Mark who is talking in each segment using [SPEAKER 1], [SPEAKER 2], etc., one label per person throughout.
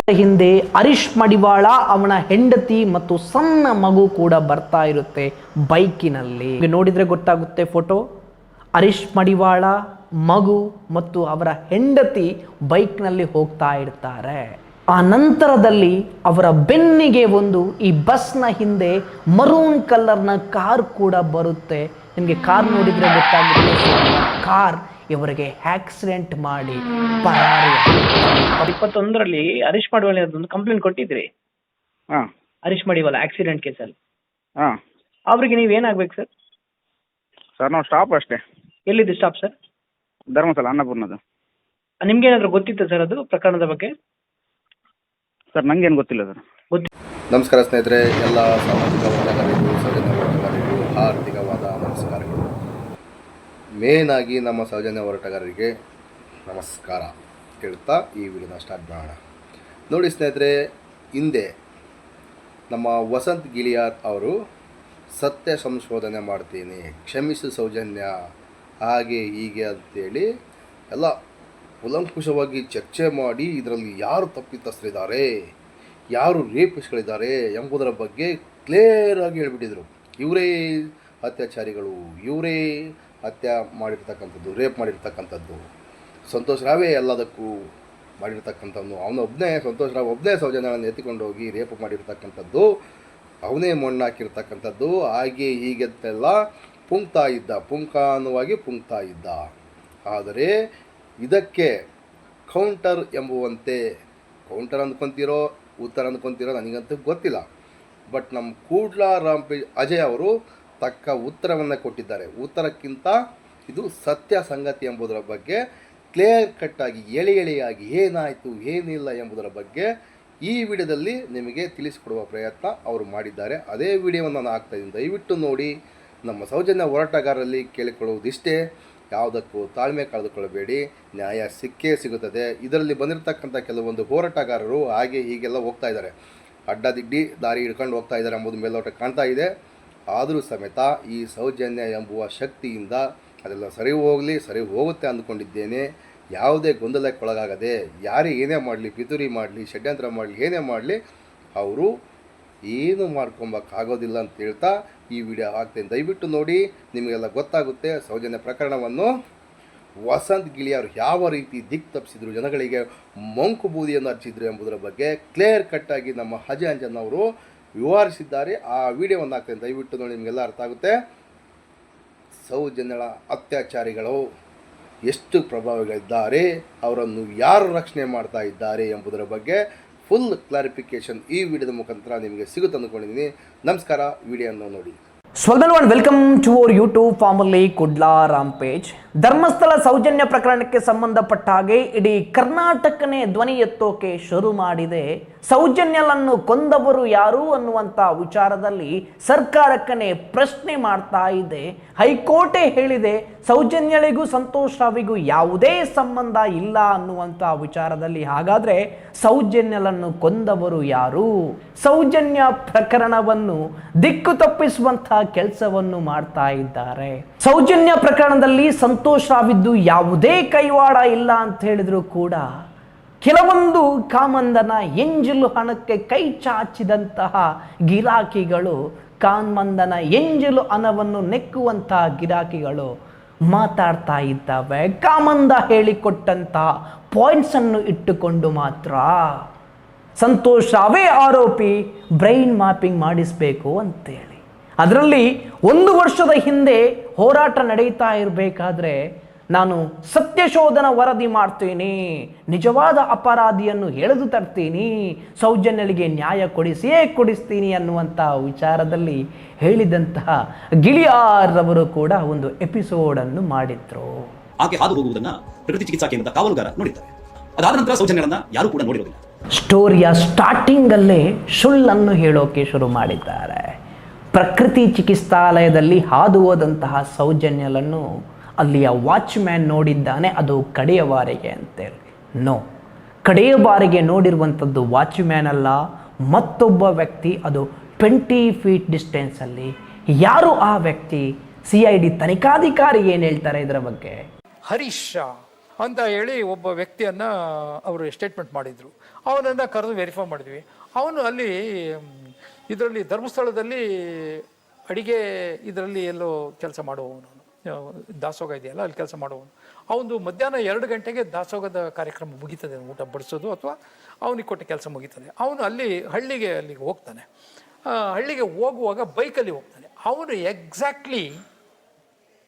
[SPEAKER 1] ಹಿಂದೆ ಹರೀಶ್ ಮಡಿವಾಳ, ಅವನ ಹೆಂಡತಿ ಮತ್ತು ಸಣ್ಣ ಮಗು ಕೂಡ ಬರ್ತಾ ಇರುತ್ತೆ ಬೈಕಿನಲ್ಲಿ. ನೋಡಿದ್ರೆ ಗೊತ್ತಾಗುತ್ತೆ ಫೋಟೋ. ಹರೀಶ್ ಮಡಿವಾಳ, ಮಗು ಮತ್ತು ಅವರ ಹೆಂಡತಿ ಬೈಕ್ನಲ್ಲಿ ಹೋಗ್ತಾ ಇರ್ತಾರೆ. ಆ ನಂತರದಲ್ಲಿ ಅವರ ಬೆನ್ನಿಗೆ ಈ ಬಸ್ನ ಹಿಂದೆ ಮರೂನ್ ಕಲರ್ನ ಕಾರ್ ಕೂಡ ಬರುತ್ತೆ. ನಿಮಗೆ ಕಾರ್ ನೋಡಿದ್ರೆ ಗೊತ್ತಾಗುತ್ತೆ. ಕಾರ್ ಇವರಿಗೆ ಆಕ್ಸಿಡೆಂಟ್ ಮಾಡಿ ಪರಾರಿ.
[SPEAKER 2] 21ರಲ್ಲಿ ಹರೀಶ್ ಮಡಿವಾಳ ಒಂದು ಕಂಪ್ಲೇಂಟ್ ಕೊಟ್ಟಿದ್ರಿ.
[SPEAKER 3] ಹಾಂ
[SPEAKER 2] ಹರೀಶ್ ಮಡಿವಾಳ ಆಕ್ಸಿಡೆಂಟ್ ಕೇಸಲ್ಲಿ.
[SPEAKER 3] ಹಾಂ
[SPEAKER 2] ಅವ್ರಿಗೆ ನೀವು ಏನಾಗ್ಬೇಕು ಸರ್?
[SPEAKER 3] ಸರ್ ನಾವು ಸ್ಟಾಪ್ ಅಷ್ಟೇ.
[SPEAKER 2] ಎಲ್ಲಿದ್ದು ಸ್ಟಾಪ್ ಸರ್?
[SPEAKER 3] ಧರ್ಮಸ್ಥಳ ಅನ್ನಪೂರ್ಣದ್ದು.
[SPEAKER 2] ನಿಮ್ಗೇನಾದರೂ ಗೊತ್ತಿತ್ತು ಸರ್ ಅದು ಪ್ರಕರಣದ ಬಗ್ಗೆ?
[SPEAKER 3] ಸರ್ ನಂಗೇನು ಗೊತ್ತಿಲ್ಲ ಸರ್.
[SPEAKER 4] ನಮಸ್ಕಾರ ಸ್ನೇಹಿತರೆ, ಎಲ್ಲ ಸಾಮಾಜಿಕ ಹೋರಾಟಗಾರರಿಗೂ ಸೌಜನ್ಯ ಹೋರಾಟಗಾರರಿಗೂ ಹಾರ್ದಿಕವಾದ ನಮಸ್ಕಾರಗಳು. ಮೇನ್ ಆಗಿ ನಮ್ಮ ಸೌಜನ್ಯ ಹೋರಾಟಗಾರರಿಗೆ ನಮಸ್ಕಾರ ಹೇಳ್ತಾ ಈ ವಿಡಿಯೋನ ಸ್ಟಾರ್ಟ್ ಮಾಡೋಣ. ನೋಡಿ ಸ್ನೇಹಿತರೆ, ಹಿಂದೆ ನಮ್ಮ ವಸಂತ್ ಗಿಳಿಯಾರ್ ಅವರು ಸತ್ಯ ಸಂಶೋಧನೆ ಮಾಡ್ತೀನಿ, ಕ್ಷಮಿಸು ಸೌಜನ್ಯ, ಹಾಗೆ ಹೀಗೆ ಅಂತೇಳಿ ಎಲ್ಲ ಕೂಲಂಕುಷವಾಗಿ ಚರ್ಚೆ ಮಾಡಿ ಇದರಲ್ಲಿ ಯಾರು ತಪ್ಪಿತಸ್ಥರಿದ್ದಾರೆ, ಯಾರು ರೇಪಿಸ್ಗಳಿದ್ದಾರೆ ಎಂಬುದರ ಬಗ್ಗೆ ಕ್ಲಿಯರಾಗಿ ಹೇಳ್ಬಿಟ್ಟಿದ್ರು. ಇವರೇ ಅತ್ಯಾಚಾರಿಗಳು, ಇವರೇ ಹತ್ಯೆ ಮಾಡಿರ್ತಕ್ಕಂಥದ್ದು, ರೇಪ್ ಮಾಡಿರ್ತಕ್ಕಂಥದ್ದು, ಸಂತೋಷ್ ರಾವೇ ಎಲ್ಲದಕ್ಕೂ ಮಾಡಿರ್ತಕ್ಕಂಥದ್ದು, ಅವನೊಬ್ಬನೇ ಸಂತೋಷ್ ರಾವ್ ಒಬ್ಬನೇ ಸೌಜನ್ಯಗಳನ್ನು ಎತ್ತಿಕೊಂಡು ಹೋಗಿ ರೇಪ್ ಮಾಡಿರ್ತಕ್ಕಂಥದ್ದು, ಅವನೇ ಮಣ್ಣಾಕಿರ್ತಕ್ಕಂಥದ್ದು, ಹಾಗೆ ಹೀಗೆಂತೆಲ್ಲ ಪುಂಖಾನುವಾಗಿ ಪುಂಕ್ತಾ ಇದ್ದ. ಆದರೆ ಇದಕ್ಕೆ ಕೌಂಟರ್ ಎಂಬುವಂತೆ, ಕೌಂಟರ್ ಅಂದ್ಕೊತಿರೋ ಉತ್ತರ ಅಂದ್ಕೊತಿರೋ ನನಗಂತೂ ಗೊತ್ತಿಲ್ಲ, ಬಟ್ ನಮ್ಮ ಕೂಡ್ಲಾ ರಾಂಪೇಜ್ ಅಜಯ್ ಅವರು ತಕ್ಕ ಉತ್ತರವನ್ನು ಕೊಟ್ಟಿದ್ದಾರೆ. ಉತ್ತರಕ್ಕಿಂತ ಇದು ಸತ್ಯ ಸಂಗತಿ ಎಂಬುದರ ಬಗ್ಗೆ ಕ್ಲಿಯರ್ ಕಟ್ಟಾಗಿ ಎಳೆಯಾಗಿ ಏನಾಯಿತು ಏನಿಲ್ಲ ಎಂಬುದರ ಬಗ್ಗೆ ಈ ವಿಡಿಯೋದಲ್ಲಿ ನಿಮಗೆ ತಿಳಿಸಿಕೊಡುವ ಪ್ರಯತ್ನ ಅವರು ಮಾಡಿದ್ದಾರೆ. ಅದೇ ವಿಡಿಯೋವನ್ನು ನಾನು ಹಾಕ್ತಾಯಿದ್ದೀನಿ, ದಯವಿಟ್ಟು ನೋಡಿ. ನಮ್ಮ ಸೌಜನ್ಯ ಹೋರಾಟಗಾರರಲ್ಲಿ ಕೇಳಿಕೊಳ್ಳುವುದಿಷ್ಟೇ, ಯಾವುದಕ್ಕೂ ತಾಳ್ಮೆ ಕಳೆದುಕೊಳ್ಳಬೇಡಿ, ನ್ಯಾಯ ಸಿಕ್ಕೇ ಸಿಗುತ್ತದೆ. ಇದರಲ್ಲಿ ಬಂದಿರತಕ್ಕಂಥ ಕೆಲವೊಂದು ಹೋರಾಟಗಾರರು ಹಾಗೆ ಹೀಗೆಲ್ಲ ಹೋಗ್ತಾ ಇದ್ದಾರೆ, ಅಡ್ಡದಿಡ್ಡಿ ದಾರಿ ಹಿಡ್ಕೊಂಡು ಹೋಗ್ತಾ ಇದ್ದಾರೆ ಎಂಬುದು ಮೇಲೋಟ ಕಾಣ್ತಾ ಇದೆ. ಆದರೂ ಸಮೇತ ಈ ಸೌಜನ್ಯ ಎಂಬುವ ಶಕ್ತಿಯಿಂದ ಅದೆಲ್ಲ ಸರಿ ಹೋಗುತ್ತೆ ಅಂದ್ಕೊಂಡಿದ್ದೇನೆ. ಯಾವುದೇ ಗೊಂದಲಕ್ಕೊಳಗಾಗದೆ ಯಾರೇ ಏನೇ ಮಾಡಲಿ, ಪಿತೂರಿ ಮಾಡಲಿ, ಷಡ್ಯಂತ್ರ ಮಾಡಲಿ, ಏನೇ ಮಾಡಲಿ, ಅವರು ಏನು ಮಾಡ್ಕೊಬೇಕಾಗೋದಿಲ್ಲ ಅಂತ ಹೇಳ್ತಾ ಈ ವಿಡಿಯೋ ಹಾಕ್ತೇನೆ. ದಯವಿಟ್ಟು ನೋಡಿ, ನಿಮಗೆಲ್ಲ ಗೊತ್ತಾಗುತ್ತೆ ಸೌಜನ್ಯ ಪ್ರಕರಣವನ್ನು ವಸಂತ್ ಗಿಳಿಯಾರ್ ಯಾವ ರೀತಿ ದಿಕ್ಕು ತಪ್ಪಿಸಿದ್ರು, ಜನಗಳಿಗೆ ಮಂಕು ಬೂದಿಯನ್ನು ಹಚ್ಚಿದ್ರು ಎಂಬುದರ ಬಗ್ಗೆ ಕ್ಲಿಯರ್ ಕಟ್ಟಾಗಿ ನಮ್ಮ ಅಜಯ್ ಅಂಜನ್ ಅವರು ವಿವರಿಸಿದ್ದಾರೆ. ಆ ವಿಡಿಯೋವನ್ನು ಹಾಕ್ತೇನೆ, ದಯವಿಟ್ಟು ನೋಡಿ, ನಿಮಗೆಲ್ಲ ಅರ್ಥ ಆಗುತ್ತೆ. ಸೌಜನ್ಯಳ ಅತ್ಯಾಚಾರಿಗಳು ಎಷ್ಟು ಪ್ರಭಾವಿಗಳಿದ್ದಾರೆ, ಅವರನ್ನು ಯಾರು ರಕ್ಷಣೆ ಮಾಡ್ತಾ ಇದ್ದಾರೆ ಎಂಬುದರ ಬಗ್ಗೆ ಫುಲ್ ಕ್ಲಾರಿಫಿಕೇಶನ್ ಈ ವಿಡಿಯೋದ ಮುಖಾಂತರ ನಿಮಗೆ ಸಿಗುತ್ತೆ ಅಂದ್ಕೊಂಡಿದ್ದೀನಿ. ನಮಸ್ಕಾರ, ವಿಡಿಯೋವನ್ನು ನೋಡಿ.
[SPEAKER 1] Welcome to our YouTube family Kudla rampage. Dharmasthala Soujanya ಪ್ರಕರಣಕ್ಕೆ ಸಂಬಂಧಪಟ್ಟ ಹಾಗೆ ಇಡೀ ಕರ್ನಾಟಕನೇ ಧ್ವನಿ ಎತ್ತೋಕೆ ಶುರು ಮಾಡಿದೆ. ಸೌಜನ್ಯಲನ್ನು ಕೊಂದವರು ಯಾರು ಅನ್ನುವಂಥ ವಿಚಾರದಲ್ಲಿ ಸರ್ಕಾರಕ್ಕನೇ ಪ್ರಶ್ನೆ ಮಾಡ್ತಾ ಇದೆ. ಹೈಕೋರ್ಟೇ ಹೇಳಿದೆ ಸೌಜನ್ಯಳಿಗೂ ಸಂತೋಷ್ ರಾವಿಗೂ ಯಾವುದೇ ಸಂಬಂಧ ಇಲ್ಲ ಅನ್ನುವಂಥ ವಿಚಾರದಲ್ಲಿ. ಹಾಗಾದ್ರೆ ಸೌಜನ್ಯಲನ್ನು ಕೊಂದವರು ಯಾರು? ಸೌಜನ್ಯ ಪ್ರಕರಣವನ್ನು ದಿಕ್ಕು ತಪ್ಪಿಸುವಂತಹ ಕೆಲಸವನ್ನು ಮಾಡ್ತಾ ಇದ್ದಾರೆ. ಸೌಜನ್ಯ ಪ್ರಕರಣದಲ್ಲಿ ಸಂತೋಷ್ ರಾವಿದ್ದು ಯಾವುದೇ ಕೈವಾಡ ಇಲ್ಲ ಅಂತ ಹೇಳಿದ್ರು ಕೂಡ ಕೆಲವೊಂದು ಕಾಮಂದನ ಎಂಜಲು ಹಣಕ್ಕೆ ಕೈ ಚಾಚಿದಂತಹ ಗಿರಾಕಿಗಳು, ಕಾಮಂದನ ಎಂಜಲು ಹಣವನ್ನು ನೆಕ್ಕುವಂತಹ ಗಿರಾಕಿಗಳು ಮಾತಾಡ್ತಾ ಇದ್ದಾವೆ. ಕಾಮಂದ ಹೇಳಿಕೊಟ್ಟಂತಹ ಪಾಯಿಂಟ್ಸ್ ಅನ್ನು ಇಟ್ಟುಕೊಂಡು ಮಾತ್ರ ಸಂತೋಷ್ ರಾವೇ ಆರೋಪಿ, ಬ್ರೈನ್ ಮ್ಯಾಪಿಂಗ್ ಮಾಡಿಸಬೇಕು ಅಂತೇಳಿ. ಅದರಲ್ಲಿ 1 ವರ್ಷದ ಹಿಂದೆ ಹೋರಾಟ ನಡೀತಾ ಇರಬೇಕಾದ್ರೆ ನಾನು ಸತ್ಯಶೋಧನ ವರದಿ ಮಾಡ್ತೀನಿ, ನಿಜವಾದ ಅಪರಾಧಿಯನ್ನು ಎಳೆದು ತರ್ತೀನಿ, ಸೌಜನ್ಯಳಿಗೆ ನ್ಯಾಯ ಕೊಡಿಸ್ತೀನಿ ಅನ್ನುವಂಥ ವಿಚಾರದಲ್ಲಿ ಹೇಳಿದಂತಹ ಗಿಳಿಯಾರ್ ಅವರು ಕೂಡ ಒಂದು ಎಪಿಸೋಡನ್ನು ಮಾಡಿದ್ರು.
[SPEAKER 5] ಆಕೆ ಹಾದು ಹೋಗುವುದನ್ನ ಪ್ರಕೃತಿ ಚಿಕಿತ್ಸಾ ಕೇಂದ್ರದ ಕಾವಲುಗಾರ ನೋಡಿದ್ದಾರೆ. ಅದಾದ ನಂತರ ಸೌಜನ್ಯಳನ್ನ ಯಾರು ಕೂಡ ನೋಡಿರೋದಿಲ್ಲ. ಸ್ಟೋರಿಯ
[SPEAKER 1] ಸ್ಟಾರ್ಟಿಂಗ್ ಅಲ್ಲೇ ಸುಳ್ಳನ್ನು ಹೇಳೋಕೆ ಶುರು ಮಾಡಿದ್ದಾರೆ. ಪ್ರಕೃತಿ ಚಿಕಿತ್ಸಾಲಯದಲ್ಲಿ ಹಾದು ಹೋದಂತಹ ಸೌಜನ್ಯಲನ್ನು ಅಲ್ಲಿಯ ವಾಚ್ಮ್ಯಾನ್ ನೋಡಿದ್ದಾನೆ, ಅದು ಕಡೆಯ ಬಾರಿಗೆ ಅಂತೇಳಿ. ನೋ, ಕಡೆಯ ಬಾರಿಗೆ ನೋಡಿರುವಂಥದ್ದು ವಾಚ್ಮ್ಯಾನ್ ಅಲ್ಲ, ಮತ್ತೊಬ್ಬ ವ್ಯಕ್ತಿ. ಅದು 20 ಫೀಟ್ ಡಿಸ್ಟೆನ್ಸಲ್ಲಿ. ಯಾರು ಆ ವ್ಯಕ್ತಿ? CID ತನಿಖಾಧಿಕಾರಿ ಏನು ಹೇಳ್ತಾರೆ ಇದರ ಬಗ್ಗೆ?
[SPEAKER 6] ಹರೀಶ್ ಅಂತ ಹೇಳಿ ಒಬ್ಬ ವ್ಯಕ್ತಿಯನ್ನು ಅವರು ಸ್ಟೇಟ್ಮೆಂಟ್ ಮಾಡಿದರು. ಅವನನ್ನು ಕರೆದು ವೆರಿಫೈ ಮಾಡಿದ್ವಿ. ಅವನು ಅಲ್ಲಿ ಇದರಲ್ಲಿ ಧರ್ಮಸ್ಥಳದಲ್ಲಿ ಅಡಿಗೆ ಇದರಲ್ಲಿ ಎಲ್ಲೋ ಕೆಲಸ ಮಾಡುವವನು, ದಾಸೋಗ ಇದೆಯಲ್ಲ ಅಲ್ಲಿ ಕೆಲಸ ಮಾಡುವವನು. ಅವನು ಮಧ್ಯಾಹ್ನ 2 ಗಂಟೆಗೆ ದಾಸೋಗದ ಕಾರ್ಯಕ್ರಮ ಮುಗೀತದೆ, ಊಟ ಬಡಿಸೋದು ಅಥವಾ ಅವನಿಗೆ ಕೊಟ್ಟ ಕೆಲಸ ಮುಗೀತದೆ. ಅವನು ಅಲ್ಲಿಗೆ ಹೋಗ್ತಾನೆ. ಹಳ್ಳಿಗೆ ಹೋಗುವಾಗ ಬೈಕಲ್ಲಿ ಹೋಗ್ತಾನೆ. ಅವನು ಎಕ್ಸಾಕ್ಟ್ಲಿ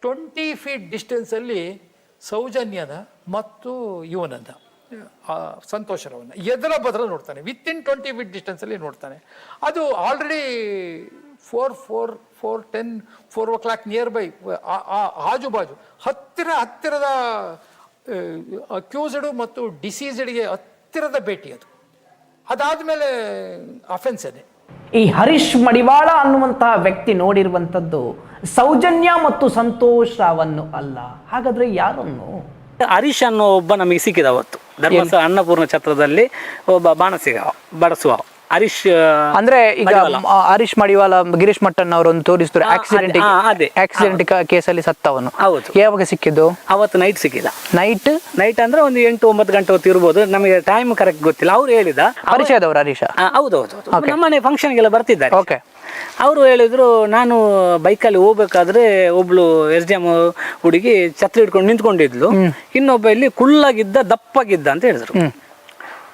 [SPEAKER 6] 20 ಫೀಟ್ ಡಿಸ್ಟೆನ್ಸಲ್ಲಿ ಸೌಜನ್ಯನ ಮತ್ತು ಇವನನ್ನ ಸಂತೋಷರವನ್ನ ಎದರ ಬದಲ ನೋಡ್ತಾನೆ. ವಿತಿನ್ 20 ಫೀಟ್ ಡಿಸ್ಟೆನ್ಸಲ್ಲಿ ನೋಡ್ತಾನೆ. ಅದು ಆಲ್ರೆಡಿ 4:10 4 o'clock ನಿಯರ್ ಬೈ, ಆಜುಬಾಜು ಹತ್ತಿರದ ಅಕ್ಯೂಸ್ಡ್ ಮತ್ತು ಡಿಸೀಸ್ಡ್ಗೆ ಹತ್ತಿರದ ಭೇಟಿ. ಅದಾದಮೇಲೆ ಅಫೆನ್ಸ್ ಇದೆ.
[SPEAKER 1] ಈ ಹರೀಶ್ ಮಡಿವಾಳ ಅನ್ನುವಂತಹ ವ್ಯಕ್ತಿ ನೋಡಿರುವಂಥದ್ದು ಸೌಜನ್ಯ ಮತ್ತು ಸಂತೋಷ್ ರಾವನ್ನು ಅಲ್ಲ. ಹಾಗಾದ್ರೆ ಯಾರನ್ನು?
[SPEAKER 7] ಹರೀಶ್ ಅನ್ನೋ ಒಬ್ಬ ನಮಗೆ ಸಿಕ್ಕಿದ ಅವತ್ತು ಧರ್ಮಸ್ಥಳ ಅನ್ನಪೂರ್ಣ ಛತ್ರದಲ್ಲಿ ಒಬ್ಬ ಬಾಣಸಿಗ ಬಡಸುವ ಹರೀಶ್.
[SPEAKER 1] ಅಂದ್ರೆ ಈಗ ಹರೀಶ್ ಮಡಿವಾಳ ಗಿರೀಶ್ ಮಟ್ಟನ್ ಅವರೊಂದು ತೋರಿಸಿದ್ರು ಆಕ್ಸಿಡೆಂಟ್ ಕೇಸಲ್ಲಿ ಸತ್ತವನು.
[SPEAKER 7] ಹೌದು.
[SPEAKER 1] ಯಾವಾಗ ಸಿಕ್ಕಿದ್ದು?
[SPEAKER 7] ಅವತ್ತು ನೈಟ್ ಸಿಕ್ಕಿದ.
[SPEAKER 1] ನೈಟ್
[SPEAKER 7] ಅಂದ್ರೆ ಒಂದು 8-9 ಗಂಟೆ ಹೊತ್ತು ಇರ್ಬೋದು, ನಮಗೆ ಟೈಮ್ ಕರೆಕ್ಟ್ ಗೊತ್ತಿಲ್ಲ. ಅವ್ರು ಹೇಳಿದ
[SPEAKER 1] ಪರಿಚಯದವರು ಹರೀಶ.
[SPEAKER 7] ಹೌದೌದು, ನಮ್ಮನೆ ಫಂಕ್ಷನ್ಗೆಲ್ಲ ಬರ್ತಿದ್ದಾರೆ.
[SPEAKER 1] ಓಕೆ.
[SPEAKER 7] ಅವರು ಹೇಳಿದ್ರು, ನಾನು ಬೈಕಲ್ಲಿ ಹೋಗ್ಬೇಕಾದ್ರೆ ಒಬ್ಳು SDM ಹುಡುಗಿ ಛತ್ರಿ ಹಿಡ್ಕೊಂಡು ನಿಂತ್ಕೊಂಡಿದ್ಲು, ಇನ್ನೊಬ್ಬ ಇಲ್ಲಿ ಕುಳ್ಳಾಗಿದ್ದ ದಪ್ಪಗಿದ್ದ ಅಂತ ಹೇಳಿದ್ರು.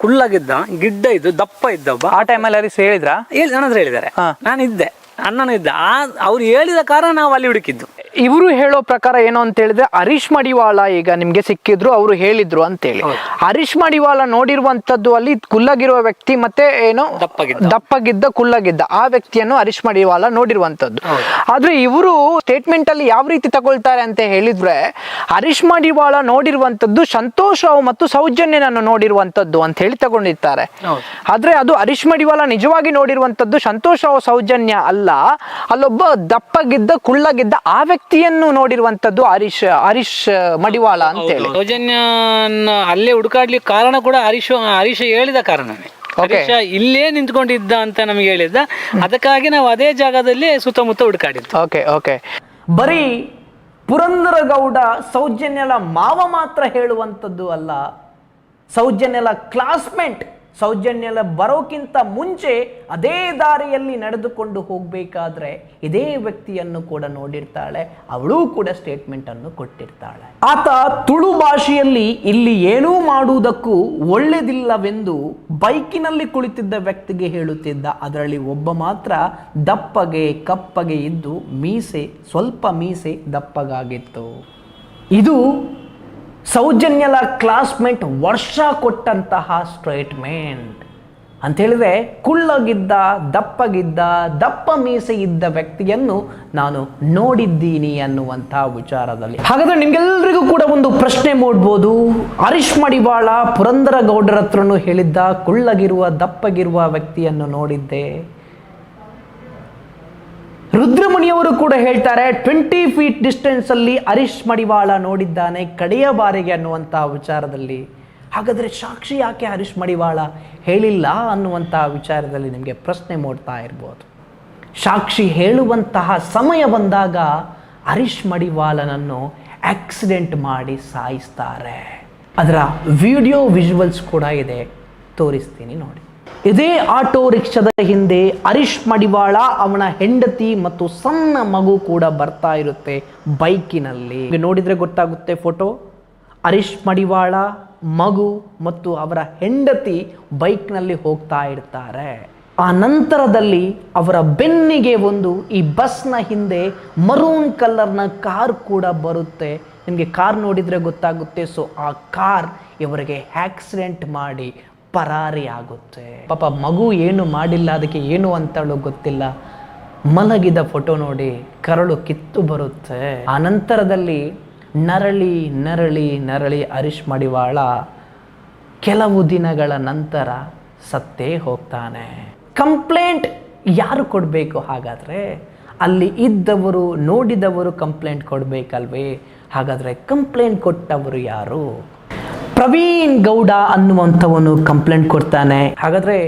[SPEAKER 7] ಕುಳ್ಳಾಗಿದ್ದ, ಗಿಡ್ಡ ಇದ್ದು, ದಪ್ಪ ಇದ್ದ ಒಬ್ಬ.
[SPEAKER 1] ಆ ಟೈಮಲ್ಲಿ ಹರೀಶ್ ಹೇಳಿದ್ರ?
[SPEAKER 7] ನನ್ನ ಹತ್ರ ಹೇಳಿದ್ದಾರೆ. ನಾನಿದ್ದೆ, ಅಣ್ಣನೂ ಇದ್ದ. ಅವ್ರು ಹೇಳಿದ ಕಾರಣ ನಾವು ಅಲ್ಲಿ ಹುಡುಕಿದ್ದು.
[SPEAKER 1] ಇವರು ಹೇಳೋ ಪ್ರಕಾರ ಏನು ಅಂತ ಹೇಳಿದ್ರೆ, ಹರೀಶ್ ಮಡಿವಾಳ ಈಗ ನಿಮ್ಗೆ ಸಿಕ್ಕಿದ್ರು, ಅವರು ಹೇಳಿದ್ರು ಅಂತೇಳಿ. ಹರೀಶ್ ಮಡಿವಾಳ ನೋಡಿರುವಂತದ್ದು ಅಲ್ಲಿ ಕುಳ್ಳಗಿರುವ ವ್ಯಕ್ತಿ ಮತ್ತೆ ಏನೋ ದಪ್ಪಗಿದ್ದ ಕುಳ್ಳಗಿದ್ದ ಆ ವ್ಯಕ್ತಿಯನ್ನು ಹರೀಶ್ ಮಡಿವಾಳ ನೋಡಿರುವಂತದ್ದು. ಆದ್ರೆ ಇವರು ಸ್ಟೇಟ್ಮೆಂಟ್ ಅಲ್ಲಿ ಯಾವ ರೀತಿ ತಗೊಳ್ತಾರೆ ಅಂತ ಹೇಳಿದ್ರೆ, ಹರೀಶ್ ಮಡಿವಾಳ ನೋಡಿರುವಂತದ್ದು ಸಂತೋಷ್ ರಾವ್ ಮತ್ತು ಸೌಜನ್ಯನನ್ನು ನೋಡಿರುವಂತದ್ದು ಅಂತ ಹೇಳಿ ತಗೊಂಡಿರ್ತಾರೆ. ಆದ್ರೆ ಅದು ಹರೀಶ್ ಮಡಿವಾಳ ನಿಜವಾಗಿ ನೋಡಿರುವಂತದ್ದು ಸಂತೋಷ್ ರಾವ್ ಸೌಜನ್ಯ ಅಲ್ಲ, ಅಲ್ಲೊಬ್ಬ ದಪ್ಪಗಿದ್ದ ಕುಳ್ಳಗಿದ್ದ ಆ ವ್ಯಕ್ತಿಯನ್ನು ನೋಡಿರುವಂತದ್ದು ಹರೀಶ್ ಮಡಿವಾಳ ಅಂತ ಹೇಳಿ.
[SPEAKER 7] ಸೌಜನ್ಯ ಅಲ್ಲೇ ಹುಡುಕಾಡ್ಲಿಕ್ಕೆ ಕಾರಣ ಕೂಡ ಹರೀಶ್ ಹೇಳಿದ ಕಾರಣನೇ. ಹರೀಶ ಇಲ್ಲೇ ನಿಂತ್ಕೊಂಡಿದ್ದ ಅಂತ ನಮಗೆ ಹೇಳಿದ್ದ. ಅದಕ್ಕಾಗಿ ನಾವು ಅದೇ ಜಾಗದಲ್ಲಿ ಸುತ್ತಮುತ್ತ ಹುಡುಕಾಡಿದ್ದು.
[SPEAKER 1] ಓಕೆ. ಬರೀ ಪುರಂದರಗೌಡ ಸೌಜನ್ಯಲ ಮಾವ ಮಾತ್ರ ಹೇಳುವಂಥದ್ದು ಅಲ್ಲ, ಸೌಜನ್ಯಲ ಕ್ಲಾಸ್ಮೇಟ್, ಸೌಜನ್ಯಲ ಬರೋಕ್ಕಿಂತ ಮುಂಚೆ ಅದೇ ದಾರಿಯಲ್ಲಿ ನಡೆದುಕೊಂಡು ಹೋಗಬೇಕಾದ್ರೆ ಇದೇ ವ್ಯಕ್ತಿಯನ್ನು ಕೂಡ ನೋಡಿರ್ತಾಳೆ, ಅವಳು ಕೂಡ ಸ್ಟೇಟ್ಮೆಂಟ್ ಅನ್ನು ಕೊಟ್ಟಿರ್ತಾಳೆ. ಆತ ತುಳು ಭಾಷೆಯಲ್ಲಿ ಇಲ್ಲಿ ಏನೂ ಮಾಡುವುದಕ್ಕೂ ಒಳ್ಳೆದಿಲ್ಲವೆಂದು ಬೈಕಿನಲ್ಲಿ ಕುಳಿತಿದ್ದ ವ್ಯಕ್ತಿಗೆ ಹೇಳುತ್ತಿದ್ದ. ಅದರಲ್ಲಿ ಒಬ್ಬ ಮಾತ್ರ ದಪ್ಪಗೆ ಕಪ್ಪಗೆ ಇದ್ದು ಸ್ವಲ್ಪ ಮೀಸೆ ದಪ್ಪಗಾಗಿತ್ತು. ಇದು ಸೌಜನ್ಯಲ ಕ್ಲಾಸ್ಮೇಟ್ ವರ್ಷ ಕೊಟ್ಟಂತಹ ಸ್ಟೇಟ್ಮೆಂಟ್ ಅಂತ ಹೇಳಿದ್ರೆ, ಕುಳ್ಳಗಿದ್ದ ದಪ್ಪ ಮೀಸೆ ಇದ್ದ ವ್ಯಕ್ತಿಯನ್ನು ನಾನು ನೋಡಿದ್ದೀನಿ ಅನ್ನುವಂತಹ ವಿಚಾರದಲ್ಲಿ. ಹಾಗಾದ್ರೆ ನಿಮ್ಗೆಲ್ಲರಿಗೂ ಕೂಡ ಒಂದು ಪ್ರಶ್ನೆ ಮೂಡ್ಬೋದು, ಹರೀಶ್ ಮಡಿವಾಳ ಪುರಂದರಗೌಡರ ಹತ್ರನೂ ಹೇಳಿದ್ದ ಕುಳ್ಳಗಿರುವ ದಪ್ಪಗಿರುವ ವ್ಯಕ್ತಿಯನ್ನು ನೋಡಿದ್ದೆ. ರುದ್ರಮುನಿಯವರು ಕೂಡ ಹೇಳ್ತಾರೆ 20 ಫೀಟ್ ಡಿಸ್ಟೆನ್ಸ್ ಅಲ್ಲಿ ಹರೀಶ್ ಮಡಿವಾಳ ನೋಡಿದ್ದಾನೆ ಕಡೆಯ ಬಾರಿಗೆ ಅನ್ನುವಂತಹ ವಿಚಾರದಲ್ಲಿ. ಹಾಗಾದ್ರೆ ಸಾಕ್ಷಿ ಯಾಕೆ ಹರೀಶ್ ಮಡಿವಾಳ ಹೇಳಿಲ್ಲ ಅನ್ನುವಂತಹ ವಿಚಾರದಲ್ಲಿ ನಿಮಗೆ ಪ್ರಶ್ನೆ ಮೂಡ್ತಾ ಇರ್ಬೋದು. ಸಾಕ್ಷಿ ಹೇಳುವಂತಹ ಸಮಯ ಬಂದಾಗ ಹರೀಶ್ ಮಡಿವಾಳನನ್ನು ಆಕ್ಸಿಡೆಂಟ್ ಮಾಡಿ ಸಾಯಿಸ್ತಾರೆ. ಅದರ ವಿಡಿಯೋ ವಿಜುವಲ್ಸ್ ಕೂಡ ಇದೆ, ತೋರಿಸ್ತೀನಿ ನೋಡಿ. ಇದೇ ಆಟೋ ರಿಕ್ಷಾದ ಹಿಂದೆ ಹರೀಶ್ ಮಡಿವಾಳ, ಅವನ ಹೆಂಡತಿ ಮತ್ತು ಸಣ್ಣ ಮಗು ಕೂಡ ಬರ್ತಾ ಇರುತ್ತೆ ಬೈಕಿನಲ್ಲಿ. ನೋಡಿದ್ರೆ ಗೊತ್ತಾಗುತ್ತೆ ಫೋಟೋ. ಹರೀಶ್ ಮಡಿವಾಳ, ಮಗು ಮತ್ತು ಅವರ ಹೆಂಡತಿ ಬೈಕ್ನಲ್ಲಿ ಹೋಗ್ತಾ ಇರ್ತಾರೆ. ಆ ನಂತರದಲ್ಲಿ ಅವರ ಬೆನ್ನಿಗೆ ಈ ಬಸ್ನ ಹಿಂದೆ ಮರೂನ್ ಕಲರ್ನ ಕಾರ್ ಕೂಡ ಬರುತ್ತೆ. ನಿಮಗೆ ಕಾರ್ ನೋಡಿದರೆ ಗೊತ್ತಾಗುತ್ತೆ. ಸೊ ಆ ಕಾರ್ ಇವರಿಗೆ ಆಕ್ಸಿಡೆಂಟ್ ಮಾಡಿ ಪರಾರಿ ಆಗುತ್ತೆ. ಪಾಪ ಮಗು ಏನು ಮಾಡಿಲ್ಲ, ಅದಕ್ಕೆ ಏನು ಅಂತಲೂ ಗೊತ್ತಿಲ್ಲ. ಮಲಗಿದ ಫೋಟೋ ನೋಡಿ ಕರಳು ಕಿತ್ತು ಬರುತ್ತೆ. ಆ ನಂತರದಲ್ಲಿ ನರಳಿ ಹರೀಶ್ ಮಡಿವಾಳ ಕೆಲವು ದಿನಗಳ ನಂತರ ಸತ್ತೇ ಹೋಗ್ತಾನೆ. ಕಂಪ್ಲೇಂಟ್ ಯಾರು ಕೊಡಬೇಕು? ಹಾಗಾದರೆ ಅಲ್ಲಿ ಇದ್ದವರು, ನೋಡಿದವರು ಕಂಪ್ಲೇಂಟ್ ಕೊಡಬೇಕಲ್ವೇ? ಹಾಗಾದರೆ ಕಂಪ್ಲೇಂಟ್ ಕೊಟ್ಟವರು ಯಾರು? ಪ್ರವೀಣ್ ಗೌಡ ಅನ್ನುವಂಥವನು ಕಂಪ್ಲೇಂಟ್ ಕೊಡ್ತಾನೆ. ಹಾಗಾದರೆ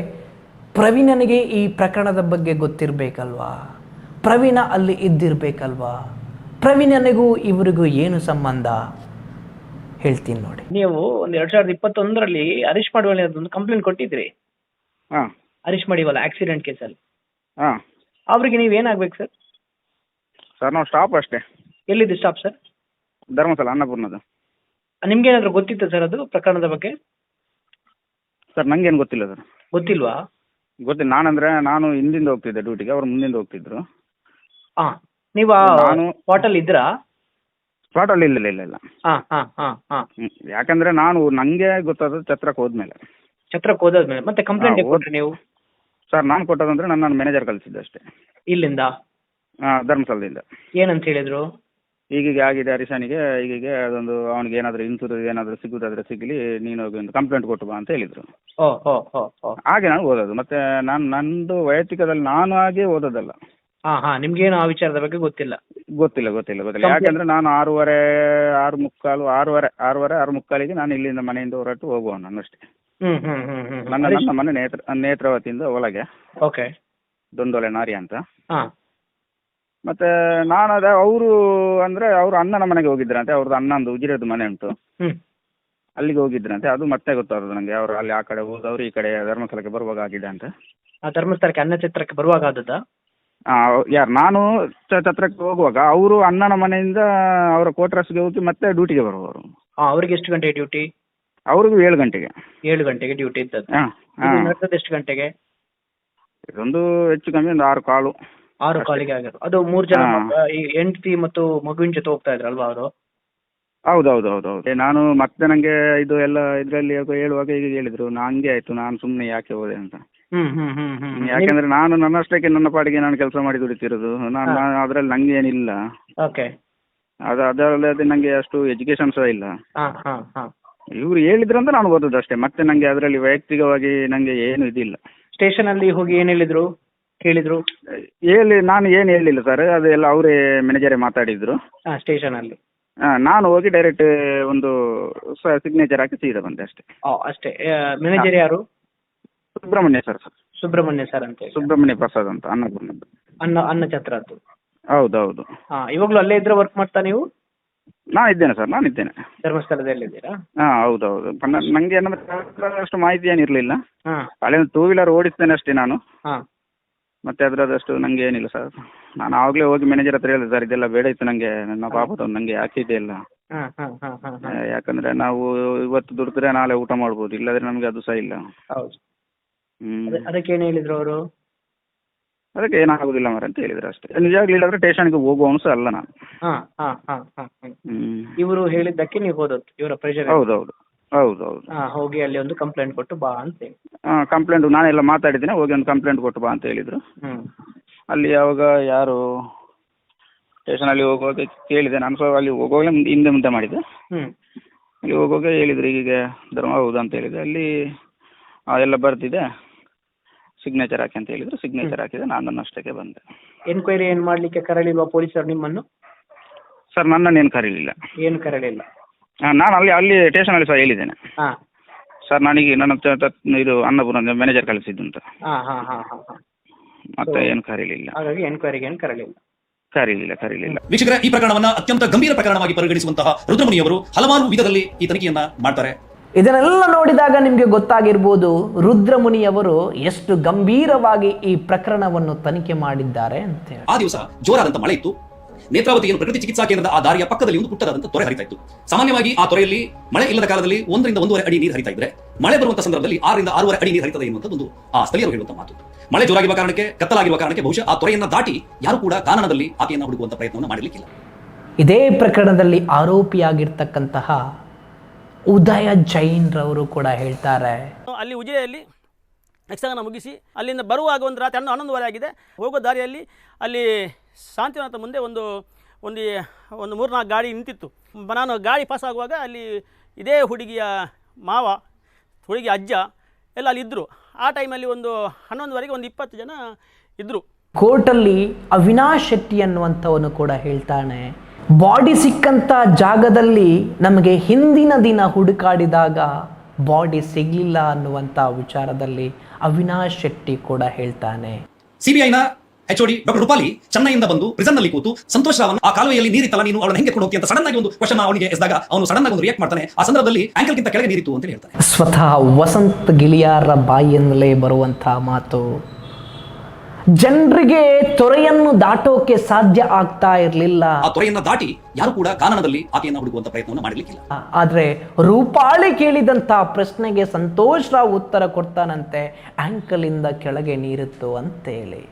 [SPEAKER 1] ಪ್ರವೀಣನಿಗೆ ಈ ಪ್ರಕರಣದ ಬಗ್ಗೆ ಗೊತ್ತಿರಬೇಕಲ್ವಾ? ಪ್ರವೀಣ ಅಲ್ಲಿ ಇದ್ದಿರಬೇಕಲ್ವಾ? ಪ್ರವೀಣನಿಗೂ ಇವರಿಗೂ ಏನು ಸಂಬಂಧ? ಹೇಳ್ತೀನಿ ನೋಡಿ.
[SPEAKER 2] ನೀವು ಒಂದು 2021ರಲ್ಲಿ ಹರೀಶ್ ಮಡಿವಾಳ ಒಂದು ಕಂಪ್ಲೇಂಟ್ ಕೊಟ್ಟಿದ್ರಿ,
[SPEAKER 3] ಹಾಂ
[SPEAKER 2] ಹರೀಶ್ ಮಡಿವಾಳ ಆಕ್ಸಿಡೆಂಟ್ ಕೇಸಲ್ಲಿ.
[SPEAKER 3] ಹಾಂ
[SPEAKER 2] ಅವ್ರಿಗೆ ನೀವು ಏನಾಗ್ಬೇಕು ಸರ್?
[SPEAKER 3] ಸರ್ ನಾವು ಸ್ಟಾಪ್ ಅಷ್ಟೇ,
[SPEAKER 2] ಎಲ್ಲಿದ್ದು ಸ್ಟಾಪ್ ಸರ್?
[SPEAKER 3] ಧರ್ಮಸ್ಥಳ ಅನ್ನಪೂರ್ಣದ್ದು.
[SPEAKER 2] ನಿಮ್ಗೆ ಏನಾದ್ರು ಗೊತ್ತಿತ್ತು ಸರ್ ಅದು ಪ್ರಕರಣದ ಬಗ್ಗೆ?
[SPEAKER 3] ಸರ್ ನಂಗೇನು ಗೊತ್ತಿಲ್ಲ ಸರ್.
[SPEAKER 2] ಗೊತ್ತಿಲ್ವಾ?
[SPEAKER 3] ಗೊತ್ತಿಲ್ಲ. ನಾನು ಹಿಂದಿಂದ ಹೋಗ್ತಿದ್ದೆ ಡ್ಯೂಟಿಗೆ, ಅವ್ರು ಮುಂದಿಂದ ಹೋಗ್ತಿದ್ರು.
[SPEAKER 2] ಹಾ, ನೀವು
[SPEAKER 3] ನಾನು
[SPEAKER 2] ಸ್ಪಾಟಲ್ಲಿ ಇದ್ರಾ?
[SPEAKER 3] ಸ್ಪಾಟಲ್ಲಿ ಇಲ್ಲ.
[SPEAKER 2] ಹಾ ಹಾ ಹಾ ಹಾ.
[SPEAKER 3] ಯಾಕಂದ್ರೆ ನಂಗೆ ಗೊತ್ತಾದ ಛತ್ರಕ್ಕೆ ಹೋದ್ಮೇಲೆ.
[SPEAKER 2] ಛತ್ರಕ್ಕೆ ಹೋದಾದ್ಮೇಲೆ ಮತ್ತೆ ಕಂಪ್ಲೇಂಟ್
[SPEAKER 3] ಹಾ,
[SPEAKER 2] ಕೊಟ್ರಿ ನೀವು?
[SPEAKER 3] ಸರ್ ನಾನು ಕೊಟ್ಟದಂದ್ರೆ ನನ್ನ ಮ್ಯಾನೇಜರ್ ಕಳಿಸಿದ್ದೆ ಅಷ್ಟೇ.
[SPEAKER 2] ಇಲ್ಲಿಂದ?
[SPEAKER 3] ಧರ್ಮಸ್ಥಳದಿಂದ.
[SPEAKER 2] ಏನಂತ ಹೇಳಿದ್ರು?
[SPEAKER 3] ಹೀಗೆ ಆಗಿದೆ ಹರೀಶನಿಗೆ, ಹೀಗೆ ಅದೊಂದು ಅವನಿಗೆ ಏನಾದರೂ ಇನ್ಸೂರೆನ್ಸ್ ಏನಾದರೂ ಸಿಗುದಾದ್ರೆ ಸಿಗಲಿ, ನೀನು ಹೋಗಿ ಒಂದು ಕಂಪ್ಲೇಂಟ್ ಕೊಟ್ಟು ಬಾ ಅಂತ ಹೇಳಿದ್ರು.
[SPEAKER 2] ಓ ಹೋ ಹೋ ಹೋ.
[SPEAKER 3] ಹಾಗೆ ನಾನು ಓದೋದು. ಮತ್ತೆ ನಂದು ವೈಯಕ್ತಿಕದಲ್ಲಿ ನಾನು ಹಾಗೆ ಓದೋದಲ್ಲ.
[SPEAKER 2] ಹಾ ಹಾ, ನಿಮ್ಗೇನು ಆ ವಿಚಾರದ ಬಗ್ಗೆ ಗೊತ್ತಿಲ್ಲ?
[SPEAKER 3] ಗೊತ್ತಿಲ್ಲ. ಯಾಕಂದ್ರೆ ನಾನು 6:30 ನಾನು ಇಲ್ಲಿಂದ ಮನೆಯಿಂದ ಹೊರಟು ಹೋಗುವನು ಅನ್ನಷ್ಟೇ. ನನ್ನ ಮನೆ ನೇತ್ರಾವತಿಯಿಂದ ಒಳಗೆ,
[SPEAKER 2] ಓಕೆ,
[SPEAKER 3] ದೊಂದೊಳೆ ನಾರಿ ಅಂತ.
[SPEAKER 2] ಹಾ.
[SPEAKER 3] ಮತ್ತೆ ನಾನು ಅವರು ಅಂದ್ರೆ ಅವ್ರ ಅಣ್ಣನ ಮನೆಗೆ ಹೋಗಿದ್ರಂತೆ. ಅವ್ರದ್ದು ಅಣ್ಣಂದು ಉಜಿರೆದು ಮನೆ ಉಂಟು, ಅಲ್ಲಿಗೆ ಹೋಗಿದ್ರಂತೆ. ಅದು ಮತ್ತೆ ಗೊತ್ತಾದ್ರು ನನಗೆ. ಅವರು ಅಲ್ಲಿ ಆ ಕಡೆ ಹೋದವ್ರು ಈ ಕಡೆ ಧರ್ಮಸ್ಥಳಕ್ಕೆ ಬರುವಾಗ ಆಗಿದೆ ಅಂತ.
[SPEAKER 2] ಆ ಧರ್ಮಸ್ಥಳಕ್ಕೆ ಅನ್ನಛತ್ರಕ್ಕೆ ಬರುವಾಗ ಆದದ್ದಾ?
[SPEAKER 3] ಯಾರು ನಾನು ಛತ್ರಕ್ಕೆ ಹೋಗುವಾಗ ಅವರು ಅಣ್ಣನ ಮನೆಯಿಂದ ಅವರ ಕ್ವಾರ್ಟರ್ಸ್ಗೆ ಹೋಗಿ ಮತ್ತೆ ಡ್ಯೂಟಿಗೆ ಬರುವವರು.
[SPEAKER 2] ಅವ್ರಿಗೆ ಎಷ್ಟು ಗಂಟೆಗೆ ಡ್ಯೂಟಿ?
[SPEAKER 3] ಅವ್ರಿಗೂ 7 ಗಂಟೆಗೆ.
[SPEAKER 2] 7 ಗಂಟೆಗೆ ಡ್ಯೂಟಿ ಇದ್ದದ್ದು. ನಡೆದದ್ದು ಎಷ್ಟು ಗಂಟೆಗೆ?
[SPEAKER 3] ಇದೊಂದು ಹೆಚ್ಚು ಕಮ್ಮಿ ಒಂದು 6:15.
[SPEAKER 2] 6 ಕಾಲಿಗೆ ಆಗಿರೋ ಅದು. 3 ಜನ ಈ ಹೆಂಡತಿ ಮತ್ತು ಮಗುವಿನ ಜೊತೆ ಹೋಗ್ತಾ ಇದ್ರಲ್ವಾ ಅವರು?
[SPEAKER 3] ಹೌದು. ನಾನು ಮತ್ತೆ ನಂಗೆ ಇದು ಎಲ್ಲ ಇದರಲ್ಲಿ ಹೇಳುವಾಗ ಈಗ ಹೇಳಿದ್ರು. ಹಂಗೆ ಆಯ್ತು, ನಾನು ಸುಮ್ಮನೆ ಯಾಕೆ ಹೋದೆ ಅಂತ. ಯಾಕಂದ್ರೆ ನಾನು ನನ್ನಷ್ಟಕ್ಕೆ ನನ್ನ ಪಾಡಿಗೆ ನಾನು ಕೆಲಸ ಮಾಡಿ ದುಡಿತಿರೋದು. ನಾನು ಅದ್ರಲ್ಲಿ ನಂಗೆ ಏನಿಲ್ಲ.
[SPEAKER 2] ಓಕೆ.
[SPEAKER 3] ಅದಲ್ಲದೆ ನಂಗೆ ಅಷ್ಟು ಎಜುಕೇಶನ್ ಸಹ ಇಲ್ಲ. ಇವ್ರು ಹೇಳಿದ್ರಂತ ನಾನು ಓದೋದು ಅಷ್ಟೇ. ಮತ್ತೆ ನಂಗೆ ಅದರಲ್ಲಿ ವೈಯಕ್ತಿಕವಾಗಿ ನಂಗೆ ಏನು ಇದಿಲ್ಲ.
[SPEAKER 2] ಸ್ಟೇಷನ್ ಅಲ್ಲಿ ಹೋಗಿ ಏನ್ ಹೇಳಿದ್ರು, ಕೇಳಿದ್ರು?
[SPEAKER 3] ನಾನು ಏನು ಹೇಳಿಲ್ಲ ಸರ್, ಅದೆಲ್ಲ ಅವರೇ ಮ್ಯಾನೇಜರೇ ಮಾತಾಡಿದ್ರು
[SPEAKER 2] ಸ್ಟೇಷನ್ ಅಲ್ಲಿ.
[SPEAKER 3] ನಾನು ಹೋಗಿ ಡೈರೆಕ್ಟ್ ಒಂದು ಸಿಗ್ನೇಚರ್ ಹಾಕಿ ಸೀದಾ ಬಂದೆ ಅಷ್ಟೇ.
[SPEAKER 2] ಅಷ್ಟೇ. ಮ್ಯಾನೇಜರ್ ಯಾರು?
[SPEAKER 3] ಸುಬ್ರಹ್ಮಣ್ಯ ಸರ್
[SPEAKER 2] ಅಂತ ಹೇಳಿ.
[SPEAKER 3] ಸುಬ್ರಹ್ಮಣ್ಯ ಪ್ರಸಾದ್ ಅಂತ, ಅನ್ನಪೂರ್ಣದ್ದು.
[SPEAKER 2] ಅನ್ನ ಛತ್ರದ್ದು?
[SPEAKER 3] ಹೌದು.
[SPEAKER 2] ಇವಾಗ್ಲೂ ಅಲ್ಲೇ ಇದ್ರೆ ವರ್ಕ್ ಮಾಡ್ತಾ ನೀವು?
[SPEAKER 3] ನಾನು ಇದ್ದೇನೆ ಸರ್, ನಾನು ಇದ್ದೇನೆ.
[SPEAKER 2] ಧರ್ಮಸ್ಥಳದಲ್ಲಿದ್ದೀರಾ?
[SPEAKER 3] ಹೌದು. ನಂಗೆ ಅಷ್ಟು ಮಾಹಿತಿ ಏನಿರಲಿಲ್ಲ. ಅಲ್ಲಿ 2 ವೀಲರ್ ಓಡಿಸ್ತೇನೆ ಅಷ್ಟೇ ನಾನು. ಮತ್ತೆ ಅದರದಷ್ಟು ನಂಗೆ ಏನಿಲ್ಲ ಸರ್. ನಾನು ಆವಾಗಲೇ ಹೋಗಿ ಮ್ಯಾನೇಜರ್ ಹತ್ರ ಹೇಳಿದೆ, ಸರ್ ಇದೆಲ್ಲ ಬೇಡ ಇತ್ತು ನಂಗೆ, ನನ್ನ ಪಾಪದ ನಂಗೆ ಯಾಕೆ ಇದೆಯಲ್ಲ. ಯಾಕಂದ್ರೆ ನಾವು ಇವತ್ತು ದುಡಿದ್ರೆ ನಾಳೆ ಊಟ ಮಾಡ್ಬೋದು, ಇಲ್ಲಾದ್ರೆ ನಮ್ಗೆ ಅದು ಸಹ ಇಲ್ಲ.
[SPEAKER 2] ಅದಕ್ಕೆ ಏನ್ ಹೇಳಿದ್ರು ಅವರು?
[SPEAKER 3] ಅದಕ್ಕೆ ಏನಾಗುದಿಲ್ಲ ಮರ ಅಂತ ಹೇಳಿದ್ರು ಅಷ್ಟೇ. ನಿಜವಾಗ್ಲೂ ಇಲ್ಲಾದ್ರೆ ಸ್ಟೇಷನ್ಗೆ ಹೋಗುವವನು ಸಹ ಅಲ್ಲ ನಾನು.
[SPEAKER 2] ಇವರು ಹೇಳಿದ್ದಕ್ಕೆ ನೀವು ಹೋದದ್ದು, ಇವರ ಪ್ರೆಷರ್?
[SPEAKER 3] ಹೌದು.
[SPEAKER 2] ಹೋಗಿ ಅಲ್ಲಿ ಒಂದು ಕಂಪ್ಲೇಂಟ್ ಕೊಟ್ಟು ಬಾ ಅಂತ ಹೇಳಿ.
[SPEAKER 3] ಕಂಪ್ಲೇಂಟ್ ನಾನೆಲ್ಲ ಮಾತಾಡಿದ್ದೇನೆ, ಹೋಗಿ ಒಂದು ಕಂಪ್ಲೇಂಟ್ ಕೊಟ್ಟು ಬಾ ಅಂತ ಹೇಳಿದ್ರು. ಅಲ್ಲಿ ಯಾವಾಗ ಯಾರು ಸ್ಟೇಷನಲ್ಲಿ ಹೋಗುವಾಗ ಕೇಳಿದೆ ನಾನು. ಸೊ ಅಲ್ಲಿ ಹೋಗುವಾಗ ಹಿಂದೆ ಮುಂದೆ ಮಾಡಿದ್ದೆ. ಅಲ್ಲಿ ಹೋಗುವಾಗ ಹೇಳಿದ್ರು ಹೀಗೆ ಧರ್ಮ ಹೌದು ಅಂತ ಹೇಳಿದೆ. ಅಲ್ಲಿ ಎಲ್ಲ ಬರ್ತಿದೆ, ಸಿಗ್ನೇಚರ್ ಹಾಕಿ ಅಂತ ಹೇಳಿದ್ರು. ಸಿಗ್ನೇಚರ್ ಹಾಕಿದೆ, ನಾನು ನನ್ನಷ್ಟಕ್ಕೆ ಬಂದೆ.
[SPEAKER 2] ಎನ್ಕ್ವೈರಿ ಏನ್ ಮಾಡ್ಲಿಕ್ಕೆ ಕರಳಿಲ್ವಾ ಪೊಲೀಸರು ನಿಮ್ಮನ್ನು?
[SPEAKER 3] ಸರ್ ನನ್ನನ್ನು ಏನು ಕರೀಲಿಲ್ಲ.
[SPEAKER 2] ಏನು ಕರಳಿಲ್ಲ?
[SPEAKER 3] ನಾನು ಅಲ್ಲಿ ಸ್ಟೇಷನಲ್ಲಿ ಸಹ ಹೇಳಿದ್ದೇನೆ, ಸರ್ ನನಗೆ ನನ್ನ ಇದು ಅನ್ನಪೂರ್ಣ ಮ್ಯಾನೇಜರ್ ಕಳಿಸಿದ್ದು ಅಂತ. ಮತ್ತೆ ಏನು ಕರೀಲಿಲ್ಲ.
[SPEAKER 2] ಹಾಗಾಗಿ ಎನ್ಕ್ವೈರಿಗೆ ಏನು ಕರಳಿಲ್ಲ?
[SPEAKER 3] ಕರೀಲಿಲ್ಲ.
[SPEAKER 5] ವೀಕ್ಷಕರೇ, ಈ ಪ್ರಕರಣವನ್ನ ಅತ್ಯಂತ ಗಂಭೀರ ಪ್ರಕರಣವಾಗಿ ಪರಿಗಣಿಸುವಂತಹ ರುದ್ರಮುನಿಯವರು ಹಲವಾರು ವಿಧದಲ್ಲಿ ಈ ತನಿಖೆಯನ್ನ ಮಾಡ್ತಾರೆ.
[SPEAKER 1] ಇದನ್ನೆಲ್ಲ ನೋಡಿದಾಗ ನಿಮಗೆ ಗೊತ್ತಾಗಿರ್ಬೋದು ರುದ್ರಮುನಿಯವರು ಎಷ್ಟು ಗಂಭೀರವಾಗಿ ಈ ಪ್ರಕರಣವನ್ನು ತನಿಖೆ ಮಾಡಿದ್ದಾರೆ ಅಂತ.
[SPEAKER 5] ಆ ದಿವಸ ಜೋರಾದಂತ ಮಳೆ ಇತ್ತು. ನೇತ್ರಾವತಿಯನ್ನು ಪ್ರಕೃತಿ ಚಿಕಿತ್ಸಾ ಕೇಂದ್ರದ ಆ ದಾರಿಯ ಪಕ್ಕದಲ್ಲಿ ಒಂದು ಪುಟ್ಟದಾದಂತ ತೊರೆ ಹರಿತಾ ಇತ್ತು. ಸಾಮಾನ್ಯವಾಗಿ ಆ ತೊರೆಯಲ್ಲಿ ಮಳೆ ಇಲ್ಲದ ಕಾಲದಲ್ಲಿ 1 ರಿಂದ 1.5 ಅಡಿ ನೀರು ಹರಿತಾ ಇದ್ರೆ, ಮಳೆ ಬರುವಂತ ಸಂದರ್ಭದಲ್ಲಿ 6 ರಿಂದ 6.5 ಅಡಿ ನೀರು ಹರಿತದೆ ಎನ್ನುವಂಥದ್ದು ಆ ಸ್ಥಳೀಯರು ಹೇಳುವಂತ ಮಾತು. ಮಳೆ ಜೋರಾಗಿರುವ ಕಾರಣಕ್ಕೆ, ಕತ್ತಲಾಗಿರುವ ಕಾರಣಕ್ಕೆ ಬಹುಶಃ ಆ ತೊರೆಯನ್ನ ದಾಟಿ ಯಾರು ಕೂಡ ಕಾನನದಲ್ಲಿ ಆಕೆಯನ್ನು ಹುಡುಕುವಂತ ಪ್ರಯತ್ನವನ್ನು ಮಾಡಲಿಕ್ಕಿಲ್ಲ.
[SPEAKER 1] ಇದೇ ಪ್ರಕರಣದಲ್ಲಿ ಆರೋಪಿಯಾಗಿರ್ತಕ್ಕಂತಹ ಉದಯ ಜೈನ್ ರವರು ಕೂಡ ಹೇಳ್ತಾರೆ,
[SPEAKER 8] ಅಲ್ಲಿ ಉಜಿರೆಯಲ್ಲಿ ಯಕ್ಷಗಾನ ಮುಗಿಸಿ ಅಲ್ಲಿಂದ ಬರುವಾಗ ಒಂದು ರಾತ್ರಿ 11:30 ಆಗಿದೆ. ಹೋಗೋ ದಾರಿಯಲ್ಲಿ ಅಲ್ಲಿ ಶಾಂತಿವನದ ಮುಂದೆ ಒಂದು 3-4 ಗಾಡಿ ನಿಂತಿತ್ತು. ನಾನು ಗಾಡಿ ಪಾಸ್ ಆಗುವಾಗ ಅಲ್ಲಿ ಇದೇ ಹುಡುಗಿಯ ಮಾವ, ಹುಡುಗಿ ಅಜ್ಜ ಎಲ್ಲ ಅಲ್ಲಿ ಇದ್ದರು. ಆ ಟೈಮಲ್ಲಿ ಒಂದು 11:30ಗೆ ಒಂದು 20 ಜನ ಇದ್ದರು.
[SPEAKER 1] ಕೋರ್ಟಲ್ಲಿ ಅವಿನಾಶ್ ಶೆಟ್ಟಿ ಅನ್ನುವಂಥವನು ಕೂಡ ಹೇಳ್ತಾನೆ, ಬಾಡಿ ಸಿಕ್ಕಂಥ ಜಾಗದಲ್ಲಿ ನಮಗೆ ಹಿಂದಿನ ದಿನ ಹುಡುಕಾಡಿದಾಗ ಬಾಡಿ ಸಿಗಲಿಲ್ಲ ಅನ್ನುವಂಥ ವಿಚಾರದಲ್ಲಿ ಅವಿನಾಶ್ ಶೆಟ್ಟಿ ಕೂಡ ಹೇಳ್ತಾನೆ.
[SPEAKER 5] ಸಿಬಿಐನ HOD ಡಾಕ್ಟರ್ ರೂಪಾಲಿ ಚೆನ್ನೈಯಿಂದ ಬಂದು ಪ್ರಿಸನ್ ನಲ್ಲಿ ಕೂತು ಸಂತೋಷ್ ರಾವ್ ಆ ಕಾಲುವೆಯಲ್ಲಿ ನೀರಿತ್ತಲ್ಲ, ನೀನು ಅವಳನ್ನ ಹೆಂಗೆ ಕೊಂಡು ಹೋಗ್ತಿ ಅಂತ ಸಡನ್ ಆಗಿ ಒಂದು ಕ್ವಶನ್ ಅವನಿಗೆ ಎಸ್ದಾಗ ಅವನು ಸಡನ್ ಆಗಿ ಒಂದು ರಿಯಾಕ್ಟ್ ಮಾಡ್ತಾನೆ. ಆ ಸಂದರ್ಭದಲ್ಲಿ ಆಂಕಲ್ ಗಿಂತ ಕೆಳಗೆ ನೀರಿತ್ತು ಅಂತ ಹೇಳ್ತಾನೆ.
[SPEAKER 1] ಸ್ವತಃ ವಸಂತ್ ಗಿಳಿಯಾರ ಬಾಯಿಯಿಂದಲೇ ಬರುವಂತಹ ಮಾತು. ಜನರಿಗೆ ತೊರೆಯನ್ನು ದಾಟೋಕೆ ಸಾಧ್ಯ ಆಗ್ತಾ ಇರಲಿಲ್ಲ.
[SPEAKER 5] ಆ ತೊರೆಯನ್ನ ದಾಟಿ ಯಾರು ಕೂಡ ಕಾನನದಲ್ಲಿ ಆಕೆಯನ್ನು ಹುಡುಕುವಂತ ಪ್ರಯತ್ನವನ್ನು ಮಾಡಲಿಕ್ಕಿಲ್ಲ.
[SPEAKER 1] ಆದ್ರೆ ರೂಪಾಳಿ ಕೇಳಿದಂತ ಪ್ರಶ್ನೆಗೆ ಸಂತೋಷ್ ರಾವ್ ಉತ್ತರ ಕೊಡ್ತಾನಂತೆ, ಆಂಕಲ್ ಇಂದ ಕೆಳಗೆ ನೀರಿತ್ತು ಅಂತೇಳಿ.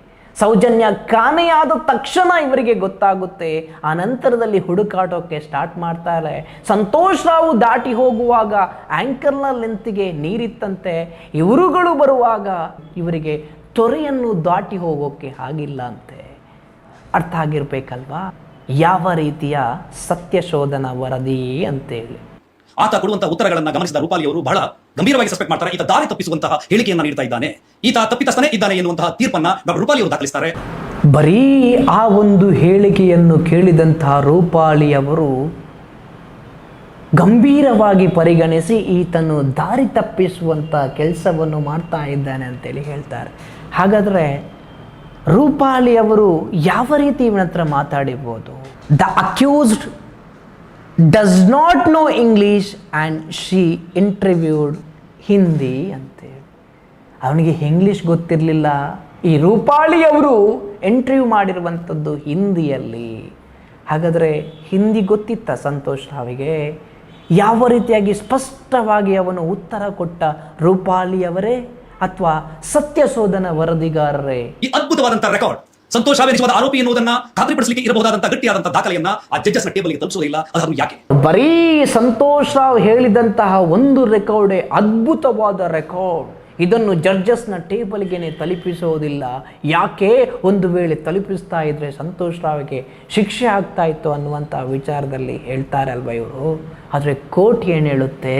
[SPEAKER 1] ಸೌಜನ್ಯ ಕಾಣೆಯಾದ ತಕ್ಷಣ ಇವರಿಗೆ ಗೊತ್ತಾಗುತ್ತೆ. ಆ ನಂತರದಲ್ಲಿ ಹುಡುಕಾಟೋಕೆ ಸ್ಟಾರ್ಟ್ ಮಾಡ್ತಾರೆ. ಸಂತೋಷ್ ರಾವ್ ದಾಟಿ ಹೋಗುವಾಗ ಆಂಕಲ್ನ ಲೆಂತ್ಗೆ ನೀರಿತ್ತಂತೆ. ಇವರುಗಳು ಬರುವಾಗ ಇವರಿಗೆ ತೊರೆಯನ್ನು ದಾಟಿ ಹೋಗೋಕೆ ಆಗಿಲ್ಲ ಅಂತೆ. ಅರ್ಥ ಆಗಿರ್ಬೇಕಲ್ವಾ ಯಾವ ರೀತಿಯ ಸತ್ಯಶೋಧನ ವರದಿ ಅಂತೇಳಿ.
[SPEAKER 5] ಆತ ಕೊಡುವಂತಹ ಉತ್ತರಗಳನ್ನ ಗಮನಿಸಿದ ರೂಪಾಲಿ ಅವರು ಬಹಳ ಗಂಭೀರವಾಗಿ ಸಸ್ಪೆಕ್ಟ್ ಮಾಡ್ತಾರೆ. ಈತ ದಾರಿ ತಪ್ಪಿಸುವಂತಹ ಹೇಳಿಕೆಯನ್ನ ನೀಡ್ತಾ ಇದ್ದಾನೆ, ಈತ ತಪ್ಪಿತಸ್ಥನೇ ಇದ್ದಾನೆ ಎನ್ನುವಂತಹ ತೀರ್ಪನ್ನ ಡಾಕ್ಟರ್ ರೂಪಾಲಿ ಅವರು ದಾಖಲಿಸ್ತಾರೆ.
[SPEAKER 1] ಬರೀ ಆ ಒಂದು ಹೇಳಿಕೆಯನ್ನು ಕೇಳಿದಂತಹ ರೂಪಾಲಿ ಅವರು ಗಂಭೀರವಾಗಿ ಪರಿಗಣಿಸಿ ಈತನು ದಾರಿ ತಪ್ಪಿಸುವಂಥ ಕೆಲಸವನ್ನು ಮಾಡ್ತಾ ಇದ್ದಾನೆ ಅಂತೇಳಿ ಹೇಳ್ತಾರೆ. ಹಾಗಾದರೆ ರೂಪಾಲಿ ಅವರು ಯಾವ ರೀತಿ ಇವನ ಹತ್ರ ಮಾತಾಡಿರ್ಬೋದು? The accused does not know English and she interviewed Hindi ಅಂತೇಳಿ. ಅವನಿಗೆ ಇಂಗ್ಲೀಷ್ ಗೊತ್ತಿರಲಿಲ್ಲ. ಈ ರೂಪಾಳಿ ಅವರು ಇಂಟರ್ವ್ಯೂ ಮಾಡಿರುವಂಥದ್ದು ಹಿಂದಿಯಲ್ಲಿ. ಹಾಗಾದರೆ ಹಿಂದಿ ಗೊತ್ತಿತ್ತ ಸಂತೋಷ್ ರಾವಿಗೆ? ಯಾವ ರೀತಿಯಾಗಿ ಸ್ಪಷ್ಟವಾಗಿ ಅವನು ಉತ್ತರ ಕೊಟ್ಟ? ರೂಪಾಲಿ ಅವರೇ ಅಥವಾ ಸತ್ಯಶೋಧನ ವರದಿಗಾರರೇ?
[SPEAKER 5] ಈ ಅದ್ಭುತವಾದಂತಹ ರೆಕಾರ್ಡ್ ಸಂತೋಷ್ ರಾವ್ ನಿಜವಾದ ಆರೋಪಿ ಎನ್ನುವುದನ್ನ ಖಾತ್ರಿಪಡಿಸಲಿಕ್ಕೆ ಇರಬಹುದಾದಂತಹ ಗಟ್ಟಿಯಾದಂತಹ ದಾಖಲೆಯನ್ನ ಆ ಜಡ್ಜಸ್ ನ ಟೇಬಲ್ಗೆ ತಲುಪಿಸುವುದಿಲ್ಲ. ಅದು ಯಾಕೆ?
[SPEAKER 1] ಬರೀ ಸಂತೋಷ್ ರಾವ್ ಹೇಳಿದಂತಹ ಒಂದು ರೆಕಾರ್ಡೇ ಅದ್ಭುತವಾದ ರೆಕಾರ್ಡ್. ಇದನ್ನು ಜಡ್ಜಸ್ನ ಟೇಬಲ್ಗೆ ತಲುಪಿಸೋದಿಲ್ಲ. ಯಾಕೆ? ಒಂದು ವೇಳೆ ತಲುಪಿಸ್ತಾ ಇದ್ರೆ ಸಂತೋಷ್ ರಾವ್ಗೆ ಶಿಕ್ಷೆ ಆಗ್ತಾ ಇತ್ತು ಅನ್ನುವಂಥ ವಿಚಾರದಲ್ಲಿ ಹೇಳ್ತಾರೆ ಅಲ್ವಾ ಇವರು. ಆದರೆ ಕೋರ್ಟ್ ಏನು ಹೇಳುತ್ತೆ?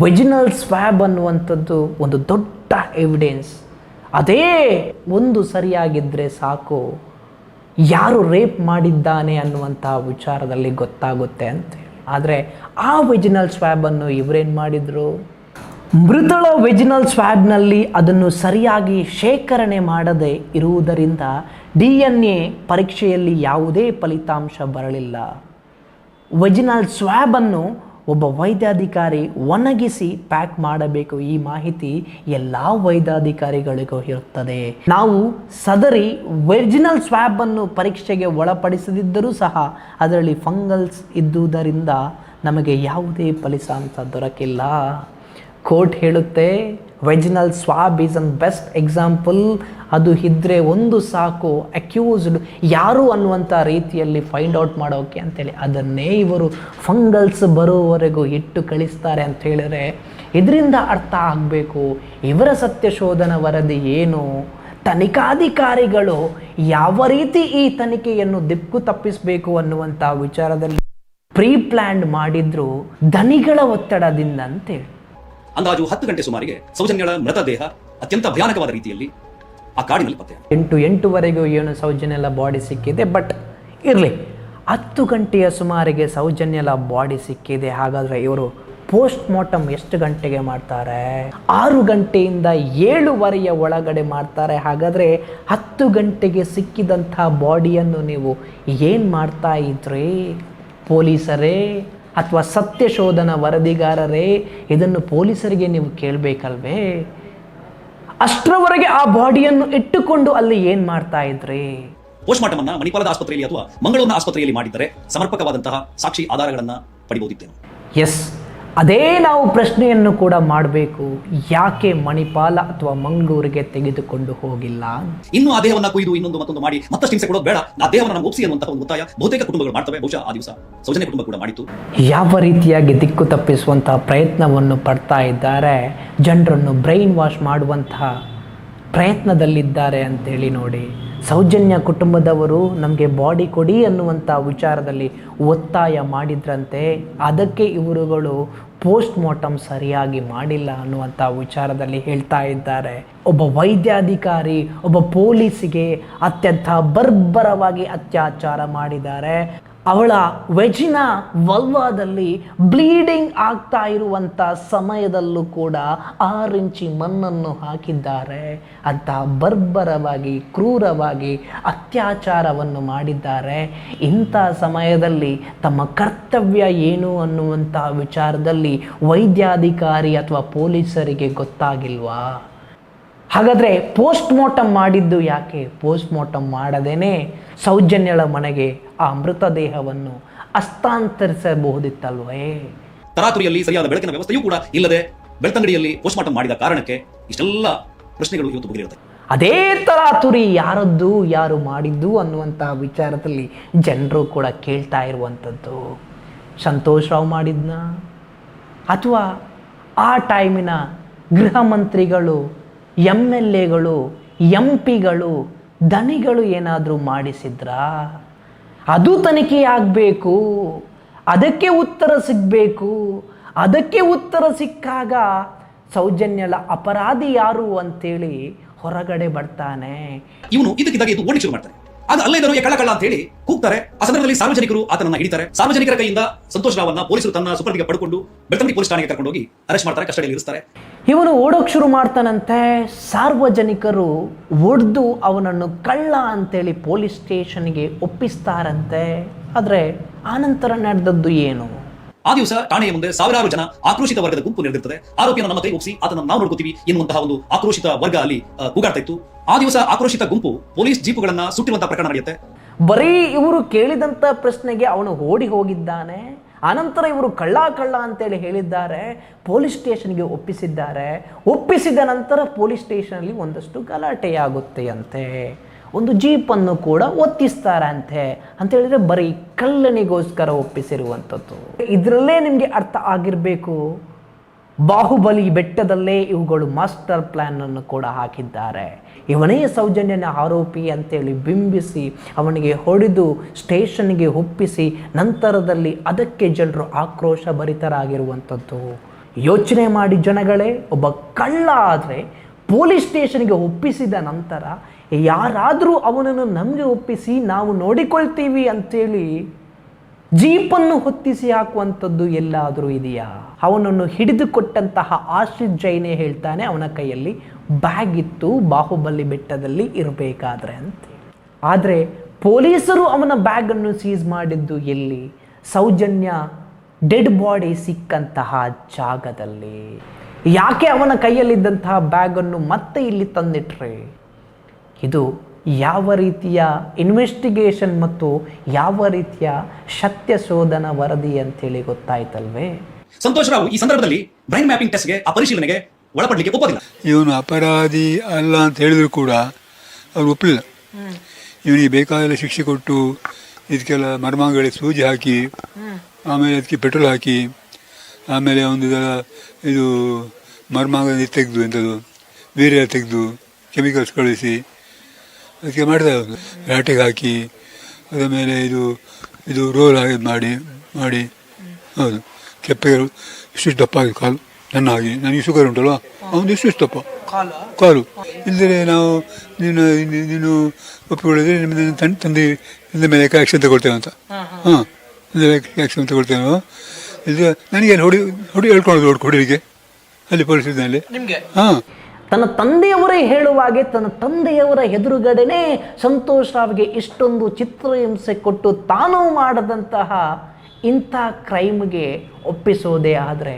[SPEAKER 1] ವೆಜಿನಲ್ ಸ್ವ್ಯಾಬ್ ಅನ್ನುವಂಥದ್ದು ಒಂದು ದೊಡ್ಡ ಎವಿಡೆನ್ಸ್. ಅದೇ ಒಂದು ಸರಿಯಾಗಿದ್ದರೆ ಸಾಕು, ಯಾರು ರೇಪ್ ಮಾಡಿದ್ದಾನೆ ಅನ್ನುವಂಥ ವಿಚಾರದಲ್ಲಿ ಗೊತ್ತಾಗುತ್ತೆ ಅಂತೇಳಿ. ಆದರೆ ಆ ವೆಜಿನಲ್ ಸ್ವ್ಯಾಬನ್ನು ಇವರೇನು ಮಾಡಿದರು? ಮೃತಳ ವೆಜಿನಲ್ ಸ್ವ್ಯಾಬ್ನಲ್ಲಿ ಅದನ್ನು ಸರಿಯಾಗಿ ಶೇಖರಣೆ ಮಾಡದೆ ಇರುವುದರಿಂದ DNA ಪರೀಕ್ಷೆಯಲ್ಲಿ ಯಾವುದೇ ಫಲಿತಾಂಶ ಬರಲಿಲ್ಲ. ವೆಜಿನಲ್ ಸ್ವ್ಯಾಬನ್ನು ಒಬ್ಬ ವೈದ್ಯಾಧಿಕಾರಿ ಒಣಗಿಸಿ ಪ್ಯಾಕ್ ಮಾಡಬೇಕು. ಈ ಮಾಹಿತಿ ಎಲ್ಲ ವೈದ್ಯಾಧಿಕಾರಿಗಳಿಗೂ ಇರುತ್ತದೆ. ನಾವು ಸದರಿ ವೆಜಿನಲ್ ಸ್ವ್ಯಾಬನ್ನು ಪರೀಕ್ಷೆಗೆ ಒಳಪಡಿಸದಿದ್ದರೂ ಸಹ ಅದರಲ್ಲಿ ಫಂಗಲ್ಸ್ ಇದ್ದುದರಿಂದ ನಮಗೆ ಯಾವುದೇ ಫಲಿತಾಂಶ ದೊರಕಿಲ್ಲ. ಕೋರ್ಟ್ ಹೇಳುತ್ತೆ vaginal swab is an best example. ಅದು ಇದ್ದರೆ ಒಂದು ಸಾಕು ಅಕ್ಯೂಸ್ಡ್ ಯಾರು ಅನ್ನುವಂಥ ರೀತಿಯಲ್ಲಿ ಫೈಂಡ್ ಔಟ್ ಮಾಡೋಕೆ ಅಂತೇಳಿ. ಅದನ್ನೇ ಇವರು ಫಂಗಲ್ಸ್ ಬರೋವರೆಗೂ ಇಟ್ಟು ಕಳಿಸ್ತಾರೆ ಅಂತ ಹೇಳಿದ್ರೆ ಇದರಿಂದ ಅರ್ಥ ಆಗಬೇಕು ಇವರ ಸತ್ಯಶೋಧನ ವರದಿ ಏನು, ತನಿಖಾಧಿಕಾರಿಗಳು ಯಾವ ರೀತಿ ಈ ತನಿಖೆಯನ್ನು ದಿಕ್ಕು ತಪ್ಪಿಸಬೇಕು ಅನ್ನುವಂಥ ವಿಚಾರದಲ್ಲಿ ಪ್ರೀ ಪ್ಲ್ಯಾನ್ ಮಾಡಿದ್ರು ಧನಿಗಳ ಒತ್ತಡದಿಂದ ಅಂತೇಳಿ.
[SPEAKER 5] ಅಂದಾಜು 10 ಗಂಟೆ ಸುಮಾರಿಗೆ ಸೌಜನ್ಯಳ ಮೃತದೇಹ ಅತ್ಯಂತ ಭಯಾನಕವಾದ ರೀತಿಯಲ್ಲಿ ಆ ಕಾಡಿನಲ್ಲಿ ಪತ್ತೆ.
[SPEAKER 1] 8 ಏನು ಸೌಜನ್ಯಲ ಬಾಡಿ ಸಿಕ್ಕಿದೆ. ಬಟ್ ಇರಲಿ, 10 ಗಂಟೆಯ ಸುಮಾರಿಗೆ ಸೌಜನ್ಯಲ ಬಾಡಿ ಸಿಕ್ಕಿದೆ. ಹಾಗಾದರೆ ಇವರು ಪೋಸ್ಟ್ ಮಾರ್ಟಮ್ ಎಷ್ಟು ಗಂಟೆಗೆ ಮಾಡ್ತಾರೆ? 6 ಗಂಟೆಯಿಂದ 7:15 ಒಳಗಡೆ ಮಾಡ್ತಾರೆ. ಹಾಗಾದರೆ 10 ಗಂಟೆಗೆ ಸಿಕ್ಕಿದಂಥ ಬಾಡಿಯನ್ನು ನೀವು ಏನು ಮಾಡ್ತಾ ಇದ್ರಿ? ಪೊಲೀಸರೇ ಅಥವಾ ಸತ್ಯಶೋಧನ ವರದಿಗಾರರೇ ಇದನ್ನು ಪೊಲೀಸರಿಗೆ ನೀವು ಕೇಳಬೇಕಲ್ವೇ? ಅಷ್ಟರವರೆಗೆ ಆ ಬಾಡಿಯನ್ನು ಇಟ್ಟುಕೊಂಡು ಅಲ್ಲಿ ಏನು ಮಾಡ್ತಾ ಇದ್ರಿ?
[SPEAKER 5] ಪೋಸ್ಟ್ ಮಾರ್ಟಮ್ ಅನ್ನ ಮಣಿಪಾಲದ ಆಸ್ಪತ್ರೆಯಲ್ಲಿ ಅಥವಾ ಮಂಗಳೂರಿನ ಆಸ್ಪತ್ರೆಯಲ್ಲಿ ಮಾಡಿದ್ದರೆ ಸಮರ್ಪಕವಾದಂತಹ ಸಾಕ್ಷಿ ಆಧಾರಗಳನ್ನು ಪಡಿಬಹುದಿತ್ತೇನೋ.
[SPEAKER 1] ಎಸ್, ಅದೇ ನಾವು ಪ್ರಶ್ನೆಯನ್ನು ಕೂಡ ಮಾಡಬೇಕು. ಯಾಕೆ ಮಣಿಪಾಲ ಅಥವಾ ಮಂಗಳೂರಿಗೆ ತೆಗೆದುಕೊಂಡು ಹೋಗಿಲ್ಲ?
[SPEAKER 5] ಇನ್ನು ಆ ದೇಹವನ್ನು ಕೊಯ್ದು ಇನ್ನೊಂದು ಮತ್ತೊಂದು ಮಾಡಿ ಮತ್ತಷ್ಟು ಹಿಂಸೆ ಕೊಡೋದು ಬೇಡ, ಆ ದೇಹವನ್ನು ನಮ್ಗೆ ಒಪ್ಪಿಸಿ ಅನ್ನುವಂತಹ ಒಂದು ಒತ್ತಾಯ ಬಹುತೇಕ ಕುಟುಂಬಗಳು ಮಾಡ್ತವೆ. ಬಹುಶಃ ಆ ದಿವಸ ಸೌಜನ್ಯ ಕುಟುಂಬ ಕೂಡ ಮಾಡಿತ್ತು.
[SPEAKER 1] ಯಾವ ರೀತಿಯಾಗಿ ದಿಕ್ಕು ತಪ್ಪಿಸುವಂತಹ ಪ್ರಯತ್ನವನ್ನು ಪಡ್ತಾ ಇದ್ದಾರೆ, ಜನರನ್ನು ಬ್ರೈನ್ ವಾಶ್ ಮಾಡುವಂತಹ ಪ್ರಯತ್ನದಲ್ಲಿದ್ದಾರೆ ಅಂತೇಳಿ ನೋಡಿ. ಸೌಜನ್ಯ ಕುಟುಂಬದವರು ನಮಗೆ ಬಾಡಿ ಕೊಡಿ ಅನ್ನುವಂಥ ವಿಚಾರದಲ್ಲಿ ಒತ್ತಾಯ ಮಾಡಿದ್ರಂತೆ. ಅದಕ್ಕೆ ಇವರುಗಳು ಪೋಸ್ಟ್ ಮಾರ್ಟಮ್ ಸರಿಯಾಗಿ ಮಾಡಿಲ್ಲ ಅನ್ನುವಂಥ ವಿಚಾರದಲ್ಲಿ ಹೇಳ್ತಾ ಇದ್ದಾರೆ. ಒಬ್ಬ ವೈದ್ಯಾಧಿಕಾರಿ ಒಬ್ಬ ಪೊಲೀಸಿಗೆ ಅತ್ಯಂತ ಬರ್ಬರವಾಗಿ ಅತ್ಯಾಚಾರ ಮಾಡಿದ್ದಾರೆ. ಅವಳ ವೆಜಿನಾ ವಲ್ವಾದಲ್ಲಿ ಬ್ಲೀಡಿಂಗ್ ಆಗ್ತಾ ಇರುವಂಥ ಸಮಯದಲ್ಲೂ ಕೂಡ 6 ಇಂಚಿ ಮಣ್ಣನ್ನು ಹಾಕಿದ್ದಾರೆ ಅಂತ ಬರ್ಬರವಾಗಿ ಕ್ರೂರವಾಗಿ ಅತ್ಯಾಚಾರವನ್ನು ಮಾಡಿದ್ದಾರೆ. ಇಂಥ ಸಮಯದಲ್ಲಿ ತಮ್ಮ ಕರ್ತವ್ಯ ಏನು ಅನ್ನುವಂಥ ವಿಚಾರದಲ್ಲಿ ವೈದ್ಯಾಧಿಕಾರಿ ಅಥವಾ ಪೊಲೀಸರಿಗೆ ಗೊತ್ತಾಗಿಲ್ವಾ? ಹಾಗಾದರೆ ಪೋಸ್ಟ್ ಮಾರ್ಟಮ್ ಮಾಡಿದ್ದು ಯಾಕೆ? ಪೋಸ್ಟ್ ಮಾರ್ಟಮ್ ಮಾಡದೇನೆ ಸೌಜನ್ಯಳ ಮನೆಗೆ ಆ ಮೃತದೇಹವನ್ನು ಹಸ್ತಾಂತರಿಸಬಹುದಿತ್ತಲ್ವೇ?
[SPEAKER 5] ತರಾತುರಿಯಲ್ಲಿ ಸರಿಯಾದ ಬೆಳಕಿನ ವ್ಯವಸ್ಥೆಯೂ ಕೂಡ ಇಲ್ಲದೆ ಬೆಳ್ತಂಗಡಿಯಲ್ಲಿ ಪೋಸ್ಟ್ ಮಾರ್ಟಮ್ ಮಾಡಿದ ಕಾರಣಕ್ಕೆ ಇಷ್ಟೆಲ್ಲ ಪ್ರಶ್ನೆಗಳು ಇವತ್ತು ಬಗೆಹರಿಯುತ್ತವೆ.
[SPEAKER 1] ಅದೇ ತರಾತುರಿ ಯಾರದ್ದು, ಯಾರು ಮಾಡಿದ್ದು ಅನ್ನುವಂತಹ ವಿಚಾರದಲ್ಲಿ ಜನರು ಕೂಡ ಕೇಳ್ತಾ ಇರುವಂಥದ್ದು. ಸಂತೋಷ್ ರಾವ್ ಮಾಡಿದ್ನ ಅಥವಾ ಆ ಟೈಮಿನ ಗೃಹ ಮಂತ್ರಿಗಳು, MLAಗಳು, MP ಗಳು, ದನಿಗಳು ಏನಾದರೂ ಮಾಡಿಸಿದ್ರಾ? ಅದು ತನಿಖೆಯಾಗಬೇಕು, ಅದಕ್ಕೆ ಉತ್ತರ ಸಿಗಬೇಕು. ಅದಕ್ಕೆ ಉತ್ತರ ಸಿಕ್ಕಾಗ ಸೌಜನ್ಯಳ ಅಪರಾಧಿ ಯಾರು ಅಂತೇಳಿ ಹೊರಗಡೆ ಬರ್ತಾನೆ.
[SPEAKER 5] ಇವನು ಇದಕ್ಕಿದ್ದಾಗ ಇದು ಓಡಿ ಶುರು ಮಾಡ್ತಾನೆ. ಆಗ ಅಲ್ಲ ಇದ್ದರು ಕಳ್ಳ ಅಂತ ಹೇಳಿ ಕೂಗ್ತಾರೆ. ಆ ಸಂದರ್ಭದಲ್ಲಿ ಸಾರ್ವಜನಿಕರು ಆತನನ್ನ ಹಿಡಿತಾರೆ. ಸಾರ್ವಜನಿಕರ ಕೈಯಿಂದ ಸಂತೋಷ್ ರಾವನ್ನ ಪೊಲೀಸರು ತನ್ನ ಸುಪರ್ದಿಗೆ ಪಡ್ಕೊಂಡು ಬೆಳ್ತಂಗಡಿ ಪೊಲೀಸ್ ಠಾಣೆಗೆ ಕರ್ಕೊಂಡು ಹೋಗಿ ಅರೆಸ್ಟ್ ಮಾಡ್ತಾರೆ, ಕಸ್ಟಡಿಯಲ್ಲಿ ಇರಿಸ್ತಾರೆ.
[SPEAKER 1] ಇವನು ಓಡೋಕ್ ಶುರು ಮಾಡ್ತಾನಂತೆ. ಸಾರ್ವಜನಿಕರು ಒಡೆದು ಅವನನ್ನು ಕಳ್ಳ ಅಂತೇಳಿ ಪೊಲೀಸ್ ಸ್ಟೇಷನ್ಗೆ ಒಪ್ಪಿಸ್ತಾರಂತೆ. ಆದರೆ ಆನಂತರ ನಡೆದದ್ದು ಏನು?
[SPEAKER 5] ಆ ದಿವಸ ಠಾಣೆಯ ಮುಂದೆ ಸಾವಿರಾರು ಜನ ಆಕ್ರೋಶಿತ ವರ್ಗದ ಗುಂಪು ನೆರೆದಿರ್ತದೆ. ಆರೋಪಿಯನ್ನು ನಮ್ಮ ಕೈ ಒಪ್ಪಿಸಿ ಆತನ ನಾವು ನೋಡ್ಕೋತೀವಿ ಎನ್ನುವಂತಹ ಒಂದು ಆಕ್ರೋಶಿತ ವರ್ಗ ಅಲ್ಲಿ ಕೂಗಾಡ್ತಾ ಇತ್ತು. ಆ ದಿವಸ ಆಕ್ರೋಶಿತ ಗುಂಪು ಪೊಲೀಸ್ ಜೀಪುಗಳನ್ನ ಸುಟ್ಟಿರುವಂತಹ ಪ್ರಕರಣ ನಡೆಯುತ್ತೆ.
[SPEAKER 1] ಬರೀ ಇವರು ಕೇಳಿದಂತ ಪ್ರಶ್ನೆಗೆ ಅವನು ಓಡಿ ಹೋಗಿದ್ದಾನೆ. ಆನಂತರ ಇವರು ಕಳ್ಳ ಅಂತೇಳಿ ಹೇಳಿದ್ದಾರೆ. ಪೊಲೀಸ್ ಸ್ಟೇಷನ್ಗೆ ಒಪ್ಪಿಸಿದ್ದಾರೆ. ಒಪ್ಪಿಸಿದ ನಂತರ ಪೊಲೀಸ್ ಸ್ಟೇಷನಲ್ಲಿ ಒಂದಷ್ಟು ಗಲಾಟೆಯಾಗುತ್ತೆ ಅಂತೆ. ಒಂದು ಜೀಪನ್ನು ಕೂಡ ಒತ್ತಿಸ್ತಾರಂತೆ. ಅಂತೇಳಿದರೆ ಬರೀ ಕಳ್ಳನಿಗೋಸ್ಕರ ಒಪ್ಪಿಸಿರುವಂಥದ್ದು. ಇದರಲ್ಲೇ ನಿಮಗೆ ಅರ್ಥ ಆಗಿರಬೇಕು, ಬಾಹುಬಲಿ ಬೆಟ್ಟದಲ್ಲೇ ಇವುಗಳು ಮಾಸ್ಟರ್ ಪ್ಲ್ಯಾನನ್ನು ಕೂಡ ಹಾಕಿದ್ದಾರೆ. ಇವನೇ ಸೌಜನ್ಯನ ಆರೋಪಿ ಅಂತೇಳಿ ಬಿಂಬಿಸಿ ಅವನಿಗೆ ಹೊಡೆದು ಸ್ಟೇಷನ್ಗೆ ಒಪ್ಪಿಸಿ ನಂತರದಲ್ಲಿ ಅದಕ್ಕೆ ಜನರು ಆಕ್ರೋಶ ಭರಿತರಾಗಿರುವಂಥದ್ದು. ಯೋಚನೆ ಮಾಡಿ ಜನಗಳೇ, ಒಬ್ಬ ಕಳ್ಳ ಆದರೆ ಪೊಲೀಸ್ ಸ್ಟೇಷನ್ಗೆ ಒಪ್ಪಿಸಿದ ನಂತರ ಯಾರಾದರೂ ಅವನನ್ನು ನಮಗೆ ಒಪ್ಪಿಸಿ ನಾವು ನೋಡಿಕೊಳ್ತೀವಿ ಅಂಥೇಳಿ ಜೀಪನ್ನು ಹೊತ್ತಿಸಿ ಹಾಕುವಂಥದ್ದು ಎಲ್ಲಾದರೂ ಇದೆಯಾ? ಅವನನ್ನು ಹಿಡಿದುಕೊಟ್ಟಂತಹ ಆಶ್ರಿತ್ ಜೈನೇ ಹೇಳ್ತಾನೆ ಅವನ ಕೈಯಲ್ಲಿ ಬ್ಯಾಗ್ ಇತ್ತು ಬಾಹುಬಲಿ ಬೆಟ್ಟದಲ್ಲಿ ಇರಬೇಕಾದ್ರೆ ಅಂತ. ಆದರೆ ಪೊಲೀಸರು ಅವನ ಬ್ಯಾಗನ್ನು ಸೀಸ್ ಮಾಡಿದ್ದು ಎಲ್ಲಿ? ಸೌಜನ್ಯ ಡೆಡ್ ಬಾಡಿ ಸಿಕ್ಕಂತಹ ಜಾಗದಲ್ಲಿ. ಯಾಕೆ ಅವನ ಕೈಯಲ್ಲಿದ್ದಂತಹ ಬ್ಯಾಗನ್ನು ಮತ್ತೆ ಇಲ್ಲಿ ತಂದಿಟ್ರೆ? ಇದು ಯಾವ ರೀತಿಯ ಇನ್ವೆಸ್ಟಿಗೇಷನ್ ಮತ್ತು ಯಾವ ರೀತಿಯ ಸತ್ಯ ಶೋಧನ ವರದಿ ಅಂತೇಳಿ ಗೊತ್ತಾಯ್ತಲ್ವೇ?
[SPEAKER 5] ಸಂತೋಷ್ ರಾವ್ ಈ ಸಂದರ್ಭದಲ್ಲಿ ಬ್ರೈನ್ ಮ್ಯಾಪಿಂಗ್ ಟೆಸ್ಟ್ಗೆ ಆ ಪರಿಶೀಲನೆಗೆ ಒಳಪಡಲಿಕ್ಕೆ ಒಪ್ಪೋದಿಲ್ಲ.
[SPEAKER 9] ಇವನು ಅಪರಾಧಿ ಅಲ್ಲ ಅಂತ ಹೇಳಿದ್ರು ಕೂಡ ಅವ್ರು ಒಪ್ಪಲಿಲ್ಲ. ಇವನಿಗೆ ಬೇಕಾದೆಲ್ಲ ಶಿಕ್ಷೆ ಕೊಟ್ಟು ಇದಕ್ಕೆಲ್ಲ ಮರ್ಮಾಂಗಗಳಿಗೆ ಸೂಜಿ ಹಾಕಿ ಆಮೇಲೆ ಅದಕ್ಕೆ ಪೆಟ್ರೋಲ್ ಹಾಕಿ ಆಮೇಲೆ ಒಂದು ಇದು ಮರ್ಮಾಂಗ ತೆಗೆದು ಎಂಥದ್ದು ವೀರ್ಯ ತೆಗೆದು ಕೆಮಿಕಲ್ಸ್ ಕಳಿಸಿ ಅದಕ್ಕೆ ಮಾಡಿದ ರಾಟೆಗೆ ಹಾಕಿ ಅದರ ಮೇಲೆ ಇದು ರೋಲ್ ಆಗಿ ಮಾಡಿ ಹೌದು ಕೆಪ್ಪೆಗಳು ಇಷ್ಟು ದಪ್ಪ ಆಗಿ ಕಾಲು ನನ್ನ ಹಾಗೆ ನನಗೆ ಶುಗರ್ ಉಂಟಲ್ವ ಅವನು ಇಷ್ಟು ದಪ್ಪ ಕಾಲು ಇಲ್ಲದೆ ನಾವು ನೀನು ಒಪ್ಪಿಕೊಳ್ಳಿದ್ರೆ ನಿಮ್ಮ ತಂದೆ ಇಂದ ಮೇಲೆ ಆ್ಯಕ್ಷನ್ ತಗೊಳ್ತೇವೆ ಅಂತ ಹಾಂ ಆ್ಯಕ್ಷನ್ ತಗೊಳ್ತೇವೆ. ಇದು ನನಗೆ ಹೊಡಿ ಹೇಳ್ಕೊಳ್ಳೋದು ಹೊಡಿಲಿಕ್ಕೆ ಅಲ್ಲಿ ಪೊಲೀಸ್ ಇದ್ದಲ್ಲಿ ಹಾಂ.
[SPEAKER 1] ತನ್ನ ತಂದೆಯವರೇ ಹೇಳುವಾಗೆ ತನ್ನ ತಂದೆಯವರ ಎದುರುಗಡೆನೇ ಸಂತೋಷ್ ರಾವ್ಗೆ ಇಷ್ಟೊಂದು ಚಿತ್ರಹಿಂಸೆ ಕೊಟ್ಟು ತಾನೂ ಮಾಡದಂತಹ ಇಂಥ ಕ್ರೈಮ್ಗೆ ಒಪ್ಪಿಸೋದೇ ಆದರೆ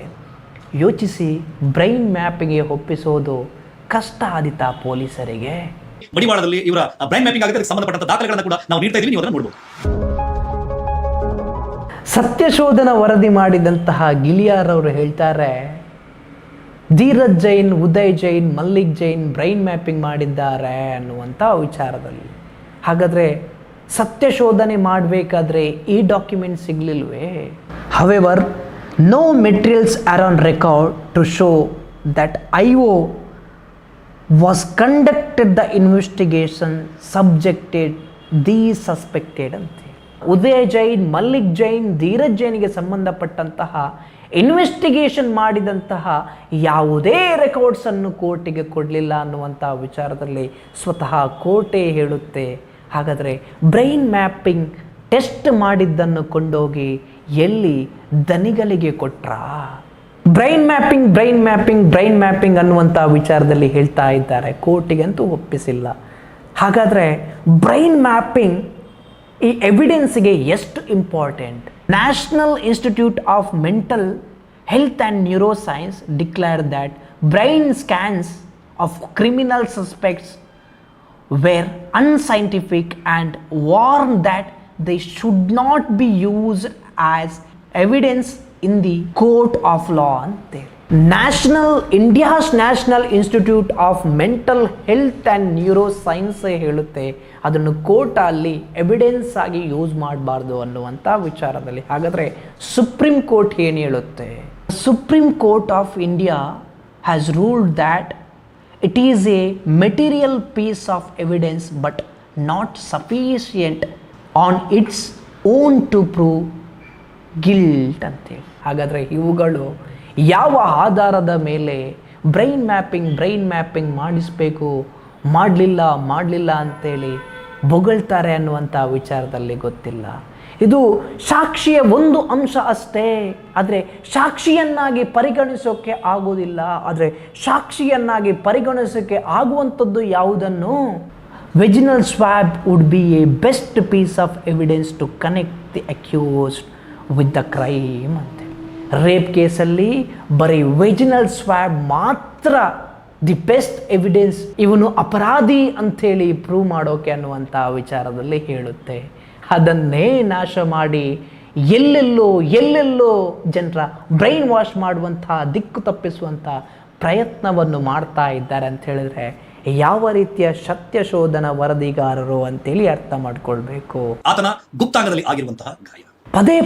[SPEAKER 1] ಯೋಚಿಸಿ, ಬ್ರೈನ್ ಮ್ಯಾಪಿಗೆ ಒಪ್ಪಿಸೋದು ಕಷ್ಟ ಆದಿತಾ ಪೊಲೀಸರಿಗೆ?
[SPEAKER 5] ಮಡಿವಾಳದಲ್ಲಿ ಇವರ ಬ್ರೈನ್ ಮ್ಯಾಪಿಂಗ್ ಆಗುತ್ತೆ, ಸಂಬಂಧಪಟ್ಟಂತ ದಾಖಲೆಗಳನ್ನು ಕೂಡ ನಾವು ನೀಡ್ತಾ ಇದ್ದೀವಿ, ನೀವು ಅದನ್ನು ನೋಡಬಹುದು.
[SPEAKER 1] ಸತ್ಯಶೋಧನ ವರದಿ ಮಾಡಿದಂತಹ ಗಿಲಿಯಾರ್ ಅವರು ಹೇಳ್ತಾರೆ, ಧೀರಜ್ ಜೈನ್, ಉದಯ್ ಜೈನ್, ಮಲ್ಲಿಕ್ ಜೈನ್ ಬ್ರೈನ್ ಮ್ಯಾಪಿಂಗ್ ಮಾಡಿದ್ದಾರೆ ಅನ್ನುವಂಥ ವಿಚಾರದಲ್ಲಿ. ಹಾಗಾದರೆ ಸತ್ಯಶೋಧನೆ ಮಾಡಬೇಕಾದ್ರೆ ಈ ಡಾಕ್ಯುಮೆಂಟ್ ಸಿಗಲಿಲ್ವೇ? However, no materials are on record to show that IO was conducted the investigation subjected the suspected ಅಂತೆ. ಉದಯ್ ಜೈನ್, ಮಲ್ಲಿಕ್ ಜೈನ್, ಧೀರಜ್ ಜೈನ್ಗೆ ಸಂಬಂಧಪಟ್ಟಂತಹ ಇನ್ವೆಸ್ಟಿಗೇಷನ್ ಮಾಡಿದಂತಹ ಯಾವುದೇ ರೆಕಾರ್ಡ್ಸನ್ನು ಕೋರ್ಟಿಗೆ ಕೊಡಲಿಲ್ಲ ಅನ್ನುವಂಥ ವಿಚಾರದಲ್ಲಿ ಸ್ವತಃ ಕೋರ್ಟೇ ಹೇಳುತ್ತೆ. ಹಾಗಾದರೆ ಬ್ರೈನ್ ಮ್ಯಾಪಿಂಗ್ ಟೆಸ್ಟ್ ಮಾಡಿದ್ದನ್ನು ಕೊಂಡೋಗಿ ಎಲ್ಲಿ ದನಿಗಳಿಗೆ ಕೊಟ್ರಾ? ಬ್ರೈನ್ ಮ್ಯಾಪಿಂಗ್ ಅನ್ನುವಂಥ ವಿಚಾರದಲ್ಲಿ ಹೇಳ್ತಾ ಇದ್ದಾರೆ. ಕೋರ್ಟಿಗಂತೂ ಒಪ್ಪಿಸಿಲ್ಲ. ಹಾಗಾದರೆ ಬ್ರೈನ್ ಮ್ಯಾಪಿಂಗ್ ಈ ಎವಿಡೆನ್ಸ್ಗೆ ಎಷ್ಟು important? National institute of mental health and neuroscience declare that brain scans of criminal suspects were unscientific and warned that they should not be used as evidence in the court of law ante. India's National Institute of Mental Health and Neuroscience ಹೇಳುತ್ತೆ ಅದನ್ನು court ಅಲ್ಲಿ evidence ಆಗಿ use ಮಾಡಬಾರ್ದು ಅನ್ನುವಂಥ ವಿಚಾರದಲ್ಲಿ. ಹಾಗಾದರೆ supreme court ಏನು ಹೇಳುತ್ತೆ? Supreme court of India has ruled that it is a material piece of evidence but not sufficient on its own to prove guilt ಅಂತೇಳಿ. ಹಾಗಾದರೆ ಇವುಗಳು ಯಾವ ಆಧಾರದ ಮೇಲೆ ಬ್ರೈನ್ ಮ್ಯಾಪಿಂಗ್ ಮಾಡಿಸಬೇಕು, ಮಾಡಲಿಲ್ಲ ಅಂತೇಳಿ ಬೊಗಳ್ತಾರೆ ಅನ್ನುವಂಥ ವಿಚಾರದಲ್ಲಿ ಗೊತ್ತಿಲ್ಲ. ಇದು ಸಾಕ್ಷಿಯ ಒಂದು ಅಂಶ ಅಷ್ಟೇ. ಆದರೆ ಸಾಕ್ಷಿಯನ್ನಾಗಿ ಪರಿಗಣಿಸೋಕ್ಕೆ ಆಗೋದಿಲ್ಲ. ಆದರೆ ಸಾಕ್ಷಿಯನ್ನಾಗಿ ಪರಿಗಣಿಸೋಕ್ಕೆ ಆಗುವಂಥದ್ದು ಯಾವುದನ್ನು? Vaginal swab would be a best piece of evidence to connect the accused with the crime ಅಂತ. ರೇಪ್ ಕೇಸಲ್ಲಿ ಬರೀ ವೆಜಿನಲ್ ಸ್ವ್ಯಾಬ್ ಮಾತ್ರ ದಿ ಬೆಸ್ಟ್ ಎವಿಡೆನ್ಸ್, ಇವನು ಅಪರಾಧಿ ಅಂಥೇಳಿ ಪ್ರೂವ್ ಮಾಡೋಕೆ ಅನ್ನುವಂಥ ವಿಚಾರದಲ್ಲಿ ಹೇಳುತ್ತೆ. ಅದನ್ನೇ ನಾಶ ಮಾಡಿ ಎಲ್ಲೆಲ್ಲೋ ಜನರ ಬ್ರೈನ್ ವಾಶ್ ಮಾಡುವಂಥ, ದಿಕ್ಕು ತಪ್ಪಿಸುವಂಥ ಪ್ರಯತ್ನವನ್ನು ಮಾಡ್ತಾ ಇದ್ದಾರೆ ಅಂತ ಹೇಳಿದ್ರೆ ಯಾವ ರೀತಿಯ ಸತ್ಯ ಶೋಧನಾ ವರದಿಗಾರರು ಅಂತೇಳಿ ಅರ್ಥ ಮಾಡ್ಕೊಳ್ಬೇಕು.
[SPEAKER 5] ಆತನ ಗುಪ್ತಾಂಗದಲ್ಲಿ ಆಗಿರುವಂತಹ ಗಾಯ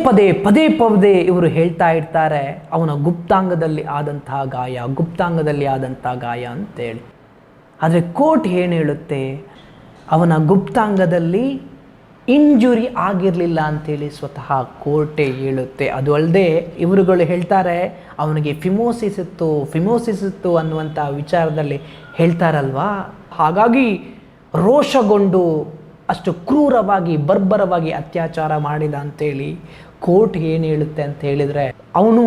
[SPEAKER 1] ಪದೇ ಇವರು ಹೇಳ್ತಾ ಇರ್ತಾರೆ, ಅವನ ಗುಪ್ತಾಂಗದಲ್ಲಿ ಆದಂತಹ ಗಾಯ ಅಂತೇಳಿ. ಆದರೆ ಕೋರ್ಟ್ ಏನು ಹೇಳುತ್ತೆ? ಅವನ ಗುಪ್ತಾಂಗದಲ್ಲಿ ಇಂಜುರಿ ಆಗಿರಲಿಲ್ಲ ಅಂತೇಳಿ ಸ್ವತಃ ಕೋರ್ಟೇ ಹೇಳುತ್ತೆ. ಅದು ಅಲ್ಲದೆ ಇವರುಗಳು ಹೇಳ್ತಾರೆ ಅವನಿಗೆ ಫಿಮೋಸಿಸ್ ಇತ್ತು ಅನ್ನುವಂಥ ವಿಚಾರದಲ್ಲಿ ಹೇಳ್ತಾರಲ್ವಾ. ಹಾಗಾಗಿ ರೋಷಗೊಂಡು ಅಷ್ಟು ಕ್ರೂರವಾಗಿ ಬರ್ಬರವಾಗಿ ಅತ್ಯಾಚಾರ ಮಾಡಿದ ಅಂತೇಳಿ ಕೋರ್ಟ್ ಏನು ಹೇಳುತ್ತೆ ಅಂತ ಹೇಳಿದರೆ, ಅವನು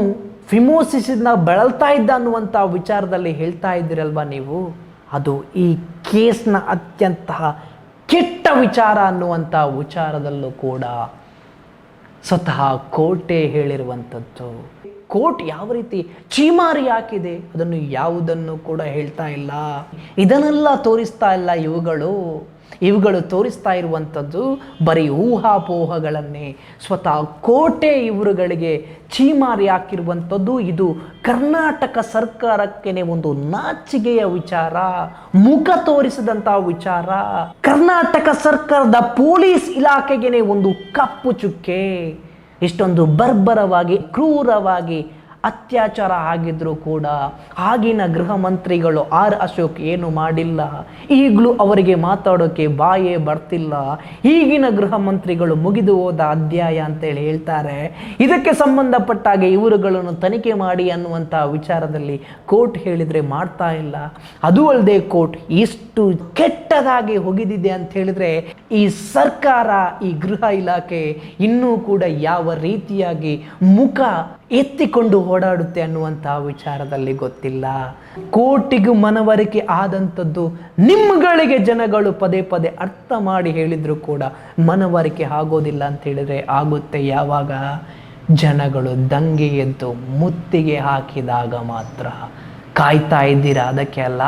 [SPEAKER 1] ಫಿಮೋಸಿಸ್ನ ಬಳಲ್ತಾ ಇದ್ದ ಅನ್ನುವಂಥ ವಿಚಾರದಲ್ಲಿ ಹೇಳ್ತಾ ಇದ್ದೀರಲ್ವ ನೀವು, ಅದು ಈ ಕೇಸ್ನ ಅತ್ಯಂತ ಕೆಟ್ಟ ವಿಚಾರ ಅನ್ನುವಂಥ ವಿಚಾರದಲ್ಲೂ ಕೂಡ ಸ್ವತಃ ಕೋರ್ಟೇ ಹೇಳಿರುವಂಥದ್ದು. ಕೋರ್ಟ್ ಯಾವ ರೀತಿ ಚೀಮಾರಿ ಹಾಕಿದೆ ಅದನ್ನು ಯಾವುದನ್ನು ಕೂಡ ಹೇಳ್ತಾ ಇಲ್ಲ. ಇದನ್ನೆಲ್ಲ ತೋರಿಸ್ತಾ ಇಲ್ಲ ಇವುಗಳು ತೋರಿಸ್ತಾ ಇರುವಂಥದ್ದು ಬರೀ ಊಹಾಪೋಹಗಳನ್ನೇ. ಸ್ವತಃ ಕೋರ್ಟೇ ಇವರುಗಳಿಗೆ ಚೀಮಾರಿ ಹಾಕಿರುವಂಥದ್ದು. ಇದು ಕರ್ನಾಟಕ ಸರ್ಕಾರಕ್ಕೇನೆ ಒಂದು ನಾಚಿಕೆಯ ವಿಚಾರ, ಮುಖ ತೋರಿಸಿದಂಥ ವಿಚಾರ. ಕರ್ನಾಟಕ ಸರ್ಕಾರದ ಪೊಲೀಸ್ ಇಲಾಖೆಗೇನೆ ಒಂದು ಕಪ್ಪು ಚುಕ್ಕೆ. ಇಷ್ಟೊಂದು ಬರ್ಬರವಾಗಿ ಕ್ರೂರವಾಗಿ ಅತ್ಯಾಚಾರ ಆಗಿದ್ರೂ ಕೂಡ ಆಗಿನ ಗೃಹ ಮಂತ್ರಿಗಳು ಆರ್ ಅಶೋಕ್ ಏನು ಮಾಡಿಲ್ಲ. ಈಗಲೂ ಅವರಿಗೆ ಮಾತಾಡೋಕ್ಕೆ ಬಾಯೇ ಬರ್ತಿಲ್ಲ. ಈಗಿನ ಗೃಹ ಮಂತ್ರಿಗಳು ಮುಗಿದು ಹೋದ ಅಧ್ಯಾಯ ಅಂತೇಳಿ ಹೇಳ್ತಾರೆ. ಇದಕ್ಕೆ ಸಂಬಂಧಪಟ್ಟಾಗೆ ಇವರುಗಳನ್ನು ತನಿಖೆ ಮಾಡಿ ಅನ್ನುವಂಥ ವಿಚಾರದಲ್ಲಿ ಕೋರ್ಟ್ ಹೇಳಿದರೆ ಮಾಡ್ತಾ ಇಲ್ಲ. ಅದು ಅಲ್ಲದೆ ಕೋರ್ಟ್ ಇಷ್ಟು ಕೆಟ್ಟದಾಗಿ ಹೋಗಿದಿದೆ ಅಂತ ಹೇಳಿದರೆ ಈ ಸರ್ಕಾರ, ಈ ಗೃಹ ಇಲಾಖೆ ಇನ್ನೂ ಕೂಡ ಯಾವ ರೀತಿಯಾಗಿ ಮುಖ ಎತ್ತಿಕೊಂಡು ಓಡಾಡುತ್ತೆ ಅನ್ನುವಂಥ ವಿಚಾರದಲ್ಲಿ ಗೊತ್ತಿಲ್ಲ. ಕೋರ್ಟಿಗೂ ಮನವರಿಕೆ ಆದಂಥದ್ದು ನಿಮ್ಮಗಳಿಗೆ ಜನಗಳು ಪದೇ ಅರ್ಥ ಮಾಡಿ ಹೇಳಿದ್ರು ಕೂಡ ಮನವರಿಕೆ ಆಗೋದಿಲ್ಲ ಅಂತ ಹೇಳಿದ್ರೆ ಆಗುತ್ತೆ ಯಾವಾಗ? ಜನಗಳು ದಂಗೆ ಎದ್ದು ಮುತ್ತಿಗೆ ಹಾಕಿದಾಗ ಮಾತ್ರ. ಕಾಯ್ತಾ ಇದ್ದೀರಾ ಅದಕ್ಕೆ ಅಲ್ಲ.